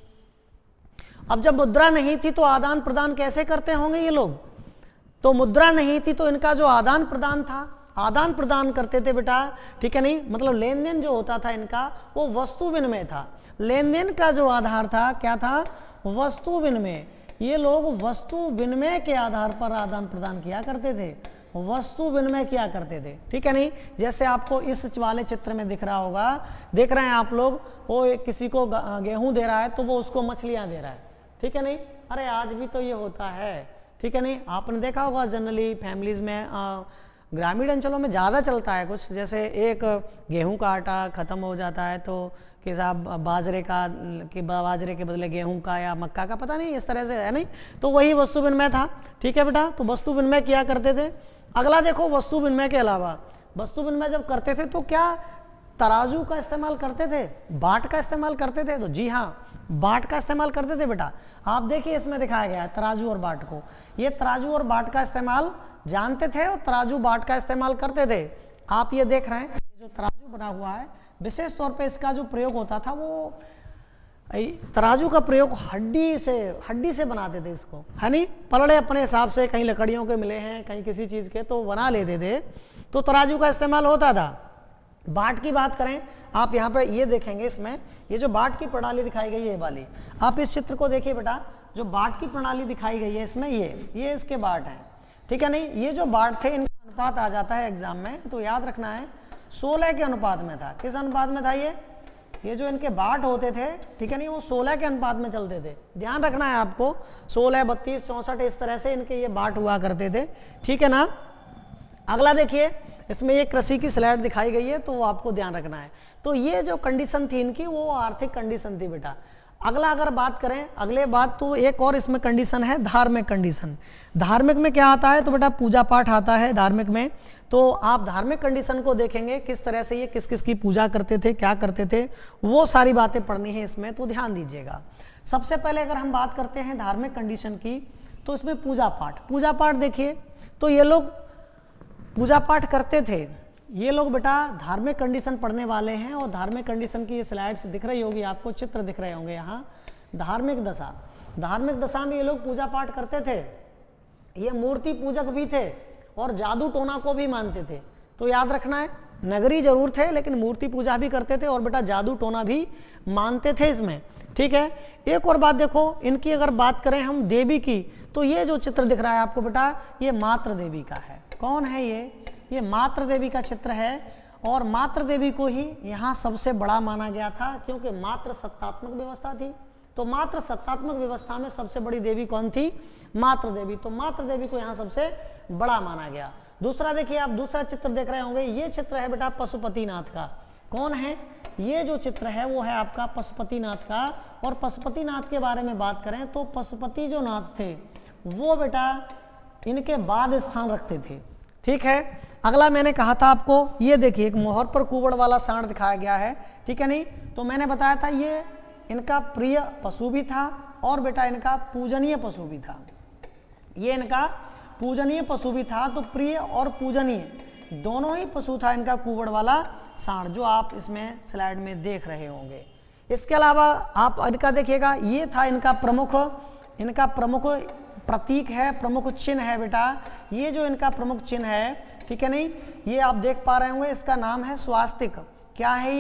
अब जब मुद्रा नहीं थी तो आदान प्रदान कैसे करते होंगे ये लोग? तो मुद्रा नहीं थी तो इनका जो आदान प्रदान था, आदान प्रदान करते थे बेटा, ठीक है नहीं, मतलब लेन देन जो होता था इनका वो वस्तु विनिमय था। लेन देन का जो आधार था क्या था? वस्तु विनिमय। ये लोग वस्तु विनिमय के आधार पर आदान प्रदान किया करते थे, वस्तु विनिमय किया करते थे, ठीक है नहीं। जैसे आपको इस वाले चित्र में दिख रहा होगा, देख रहे हैं आप लोग, वो किसी को गेहूं दे रहा है तो वो उसको मछलियां दे रहा है, ठीक है नहीं। अरे आज भी तो ये होता है, ठीक है नहीं। आपने देखा होगा जनरली फैमिलीज में, ग्रामीण अंचलों में ज़्यादा चलता है कुछ, जैसे एक गेहूं का आटा ख़त्म हो जाता है तो कि साहब बाजरे के बदले गेहूं का या मक्का का, पता नहीं इस तरह से, है नहीं। तो वही वस्तु विनिमय था, ठीक है बेटा। तो वस्तु विनिमय किया करते थे। अगला देखो, वस्तु विनिमय के अलावा वस्तु विनिमय जब करते थे तो क्या तराजू का इस्तेमाल करते थे, बाट का इस्तेमाल करते थे? तो जी हाँ, बाट का इस्तेमाल करते थे बेटा। आप देखिए इसमें दिखाया गया है तराजू और बाट को। ये तराजू और बाट का इस्तेमाल जानते थे और तराजू बाट का इस्तेमाल करते थे। आप ये देख रहे हैं, ये जो तराजू बना हुआ है, विशेष तौर पे इसका जो प्रयोग होता था वो तराजू का प्रयोग हड्डी से बनाते थे इसको, है नहीं। पलड़े अपने हिसाब से कहीं लकड़ियों के मिले हैं, कहीं किसी चीज़ के, तो बना लेते थे, तो तराजू का इस्तेमाल होता था। बाट की बात करें, आप यहाँ पे ये देखेंगे, इसमें ये जो बाट की प्रणाली दिखाई गई है ये वाली, आप इस चित्र को देखिए बेटा, जो बाट की प्रणाली दिखाई गई है इसमें ये इसके बाट हैं, ठीक है नहीं। ये जो बाट थे इनका अनुपात आ जाता है एग्जाम में, तो याद रखना है 16 के अनुपात में था। किस अनुपात में था? ये जो इनके बाट होते थे, ठीक है नहीं, वो 16 के अनुपात में चलते थे। ध्यान रखना है आपको, 16, 32, 64 इस तरह से इनके ये बाट हुआ करते थे, ठीक है ना। अगला देखिए, इसमें ये कृषि की स्लाइड दिखाई गई है, तो वो आपको ध्यान रखना है। तो ये जो कंडीशन थी इनकी, वो आर्थिक कंडीशन थी बेटा। अगला अगर बात करें, अगले बात, तो एक और इसमें कंडीशन है, धार्मिक कंडीशन। धार्मिक में क्या आता है? तो बेटा पूजा पाठ आता है धार्मिक में। तो आप धार्मिक कंडीशन को देखेंगे, किस तरह से ये किस किस की पूजा करते थे, क्या करते थे, वो सारी बातें पढ़नी है इसमें, तो ध्यान दीजिएगा। सबसे पहले अगर हम बात करते हैं धार्मिक कंडीशन की, तो इसमें पूजा पाठ देखिए, तो ये लोग पूजा पाठ करते थे। ये लोग बेटा धार्मिक कंडीशन पढ़ने वाले हैं, और धार्मिक कंडीशन की ये स्लाइड्स दिख रही होगी आपको, चित्र दिख रहे होंगे यहाँ। धार्मिक दशा में ये लोग पूजा पाठ करते थे। ये मूर्ति पूजक भी थे और जादू टोना को भी मानते थे। तो याद रखना है, नगरी जरूर थे लेकिन मूर्ति पूजा भी करते थे और बेटा जादू टोना भी मानते थे इसमें, ठीक है। एक और बात देखो, इनकी अगर बात करें हम देवी की, तो ये जो चित्र दिख रहा है आपको बेटा, ये मातृ देवी का है। कौन है ये मातृ देवी का चित्र है। और मातृ देवी को ही यहाँ सबसे बड़ा माना गया था, क्योंकि मातृ सत्तात्मक व्यवस्था थी। तो मातृ सत्तात्मक व्यवस्था में सबसे बड़ी देवी कौन थी? मातृ देवी। तो मातृ देवी को यहाँ सबसे बड़ा माना गया। दूसरा देखिए, आप दूसरा चित्र देख रहे होंगे, ये चित्र है बेटा पशुपतिनाथ का। कौन है? ये जो चित्र है वो है आपका पशुपतिनाथ का। और पशुपतिनाथ के बारे में बात करें तो पशुपति जो नाथ थे वो बेटा इनके बाद स्थान रखते थे, ठीक है। अगला मैंने कहा था आपको, ये देखिए एक मोहर पर कुबड़ वाला सांड दिखाया गया है, ठीक है नहीं। तो मैंने बताया था ये इनका प्रिय पशु भी था और बेटा इनका पूजनीय पशु भी था। ये इनका पूजनीय पशु भी था, तो प्रिय और पूजनीय दोनों ही पशु था इनका कुबड़ वाला सांड, जो आप इसमें स्लाइड में देख रहे होंगे। इसके अलावा आप इनका देखिएगा, ये था इनका प्रमुख प्रतीक है, प्रमुख चिन्ह है बेटा। ये जो इनका प्रमुख चिन्ह है, ठीक है नहीं, ये आप देख पा रहे होंगे, इसका नाम है स्वास्तिक। क्या है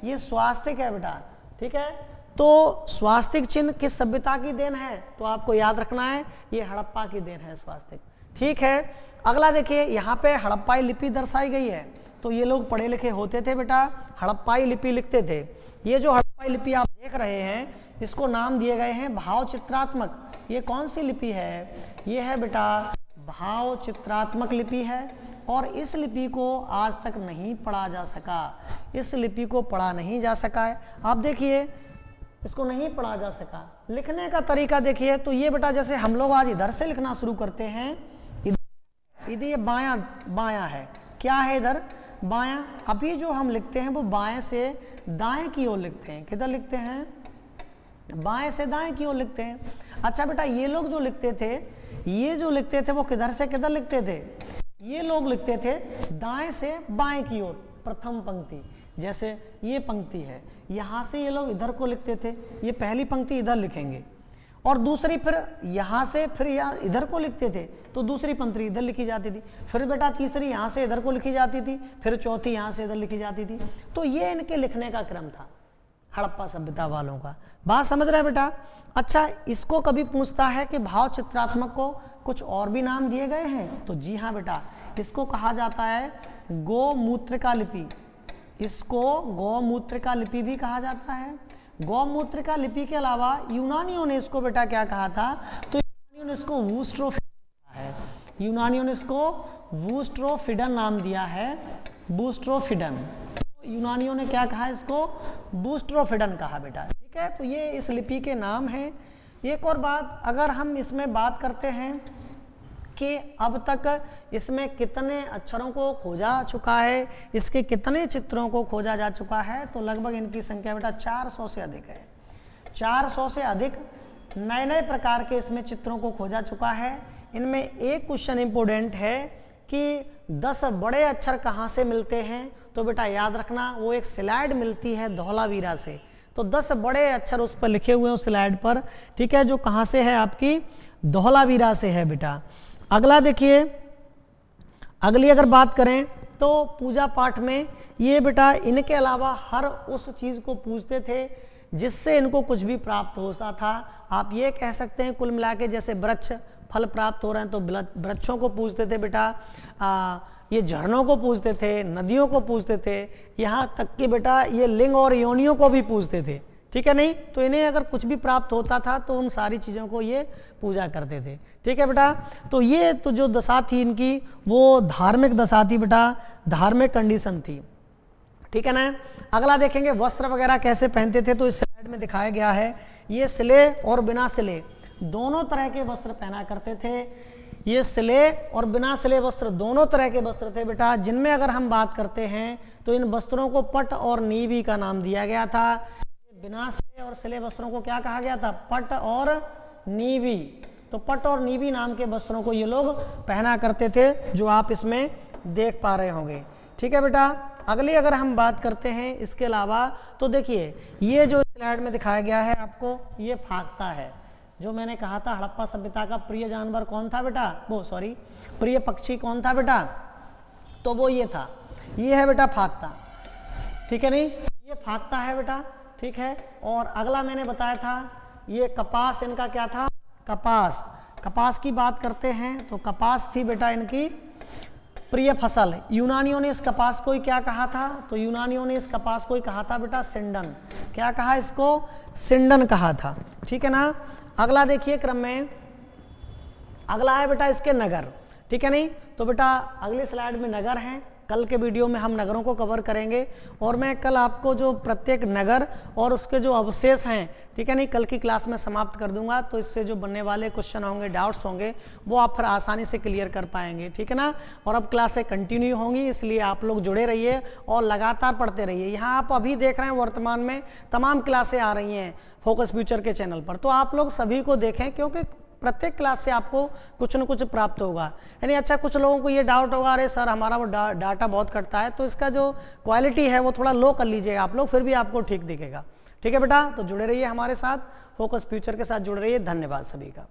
ये स्वास्तिक है बेटा, ठीक है। तो स्वास्तिक चिन्ह किस सभ्यता की देन है? तो आपको याद रखना है, ये हड़प्पा की देन है स्वास्तिक, ठीक है। अगला देखिए, यहाँ पे हड़प्पाई लिपि दर्शाई गई है। तो ये लोग पढ़े लिखे होते थे बेटा, हड़प्पाई लिपि लिखते थे। ये जो हड़प्पाई लिपि आप देख रहे हैं, इसको नाम दिए गए हैं भाव चित्रात्मक। ये कौन सी लिपि है? ये है बेटा भाव चित्रात्मक लिपि है और इस लिपि को आज तक नहीं पढ़ा जा सका, इस लिपि को पढ़ा नहीं जा सका है। आप देखिए इसको नहीं पढ़ा जा सका। लिखने का तरीका देखिए तो ये बेटा जैसे हम लोग आज इधर से लिखना शुरू करते हैं, इधर ये बायां बायां है, क्या है इधर बायां। अभी जो हम लिखते हैं वो बाएं से दाएं की ओर लिखते हैं। किधर लिखते हैं? बाएं से दाएं की ओर लिखते हैं। अच्छा बेटा ये लोग जो लिखते थे, ये जो लिखते थे वो किधर से किधर लिखते थे? ये लोग लिखते थे दाएं से बाएं की ओर, प्रथम पंक्ति। जैसे ये पंक्ति है, यहाँ से ये लोग इधर को लिखते थे, ये पहली पंक्ति इधर लिखेंगे और दूसरी फिर यहाँ से फिर यहाँ इधर को लिखते थे तो दूसरी पंक्ति इधर लिखी जाती थी। फिर बेटा तीसरी यहाँ से इधर को लिखी जाती थी, फिर चौथी यहाँ से इधर लिखी जाती थी। तो ये इनके लिखने का क्रम था हड़प्पा सभ्यता वालों का। बात समझ रहे हैं बेटा? अच्छा इसको कभी पूछता है कि भाव चित्रात्मक को कुछ और भी नाम दिए गए हैं? तो जी हाँ बेटा, इसको कहा जाता है गोमूत्रिका लिपि। इसको गोमूत्रिका लिपि भी कहा जाता है। गोमूत्रिका लिपि के अलावा यूनानियों ने इसको बेटा क्या कहा था? तो यूनानियों ने इसको वूस्ट्रोफिडन है, यूनानियों ने इसको वूस्ट्रोफिडन नाम दिया है, बूस्ट्रोफिडन। यूनानियों ने क्या कहा? इसको बूस्ट्रोफिडन कहा बेटा। ठीक है, तो ये इस लिपि के नाम हैं। एक और बात, अगर हम इसमें बात करते हैं कि अब तक इसमें कितने अक्षरों को खोजा चुका है, इसके कितने चित्रों को खोजा जा चुका है, तो लगभग इनकी संख्या बेटा 400 से अधिक है। 400 से अधिक नए नए प्रकार के इसमें चित्रों को खोजा चुका है। इनमें एक क्वेश्चन इंपोर्टेंट है कि 10 बड़े अक्षर कहाँ से मिलते हैं? तो बेटा याद रखना, वो एक स्लाइड मिलती है धौलावीरा से। तो 10 बड़े अक्षर उस पर लिखे हुए हैं उस स्लाइड पर, ठीक है, जो कहाँ से है? आपकी धौलावीरा से है बेटा। अगला देखिए, अगली अगर बात करें तो पूजा पाठ में ये बेटा इनके अलावा हर उस चीज़ को पूजते थे जिससे इनको कुछ भी प्राप्त होता था। आप ये कह सकते हैं कुल मिला के, जैसे वृक्ष फल प्राप्त हो रहे हैं तो वृक्षों को पूजते थे बेटा, ये झरनों को पूजते थे, नदियों को पूजते थे, यहाँ तक कि बेटा ये लिंग और योनियों को भी पूजते थे। ठीक है, नहीं तो इन्हें अगर कुछ भी प्राप्त होता था तो उन सारी चीज़ों को ये पूजा करते थे। ठीक है बेटा, तो ये तो जो दशा थी इनकी वो धार्मिक दशा थी बेटा, धार्मिक कंडीशन थी। ठीक है ना। अगला देखेंगे वस्त्र वगैरह कैसे पहनते थे, तो इस स्लाइड में दिखाया गया है। ये सिले और बिना सिले दोनों तरह के वस्त्र पहना करते थे। ये सिले और बिना सिले वस्त्र दोनों तरह के वस्त्र थे बेटा, जिनमें अगर हम बात करते हैं तो इन वस्त्रों को पट और नीवी का नाम दिया गया था। बिना सिले और सिले वस्त्रों को क्या कहा गया था? पट और नीवी। तो पट और नीवी नाम के वस्त्रों को ये लोग पहना करते थे, जो आप इसमें देख पा रहे होंगे। ठीक है बेटा, अगली अगर हम बात करते हैं इसके अलावा, तो देखिए ये जो स्लाइड में दिखाया गया है आपको, ये फाख्ता है। जो मैंने कहा था हड़प्पा सभ्यता का प्रिय जानवर कौन था बेटा? प्रिय पक्षी कौन था बेटा? तो वो ये था, ये है बेटा फाख्ता। ठीक है, नहीं ये फाख्ता है बेटा। ठीक है, और अगला मैंने बताया था ये कपास, इनका क्या था? कपास। कपास की बात करते हैं तो कपास थी बेटा इनकी प्रिय फसल। यूनानियों ने इस कपास को ही क्या कहा था? तो यूनानियों ने इस कपास को ही कहा था बेटा सिंडन। क्या कहा इसको? सिंडन कहा था। ठीक है ना। अगला देखिए क्रम में, अगला है बेटा इसके नगर। ठीक है, नहीं तो बेटा अगली स्लाइड में नगर हैं। कल के वीडियो में हम नगरों को कवर करेंगे और मैं कल आपको जो प्रत्येक नगर और उसके जो अवशेष हैं, ठीक है नहीं, कल की क्लास में समाप्त कर दूंगा। तो इससे जो बनने वाले क्वेश्चन होंगे, डाउट्स होंगे, वो आप फिर आसानी से क्लियर कर पाएंगे। ठीक है ना। और अब क्लासें कंटिन्यू होंगी, इसलिए आप लोग जुड़े रहिए और लगातार पढ़ते रहिए। यहाँ आप अभी देख रहे हैं वर्तमान में तमाम क्लासें आ रही हैं फोकस फ्यूचर के चैनल पर, तो आप लोग सभी को देखें, क्योंकि प्रत्येक क्लास से आपको कुछ न कुछ प्राप्त होगा। यानी अच्छा, कुछ लोगों को ये डाउट होगा, अरे सर हमारा वो डाटा बहुत कटता है, तो इसका जो क्वालिटी है वो थोड़ा लो कर लीजिएगा आप लोग, फिर भी आपको ठीक दिखेगा। ठीक है बेटा, तो जुड़े रहिए हमारे साथ, फोकस फ्यूचर के साथ जुड़े रहिए। धन्यवाद सभी का।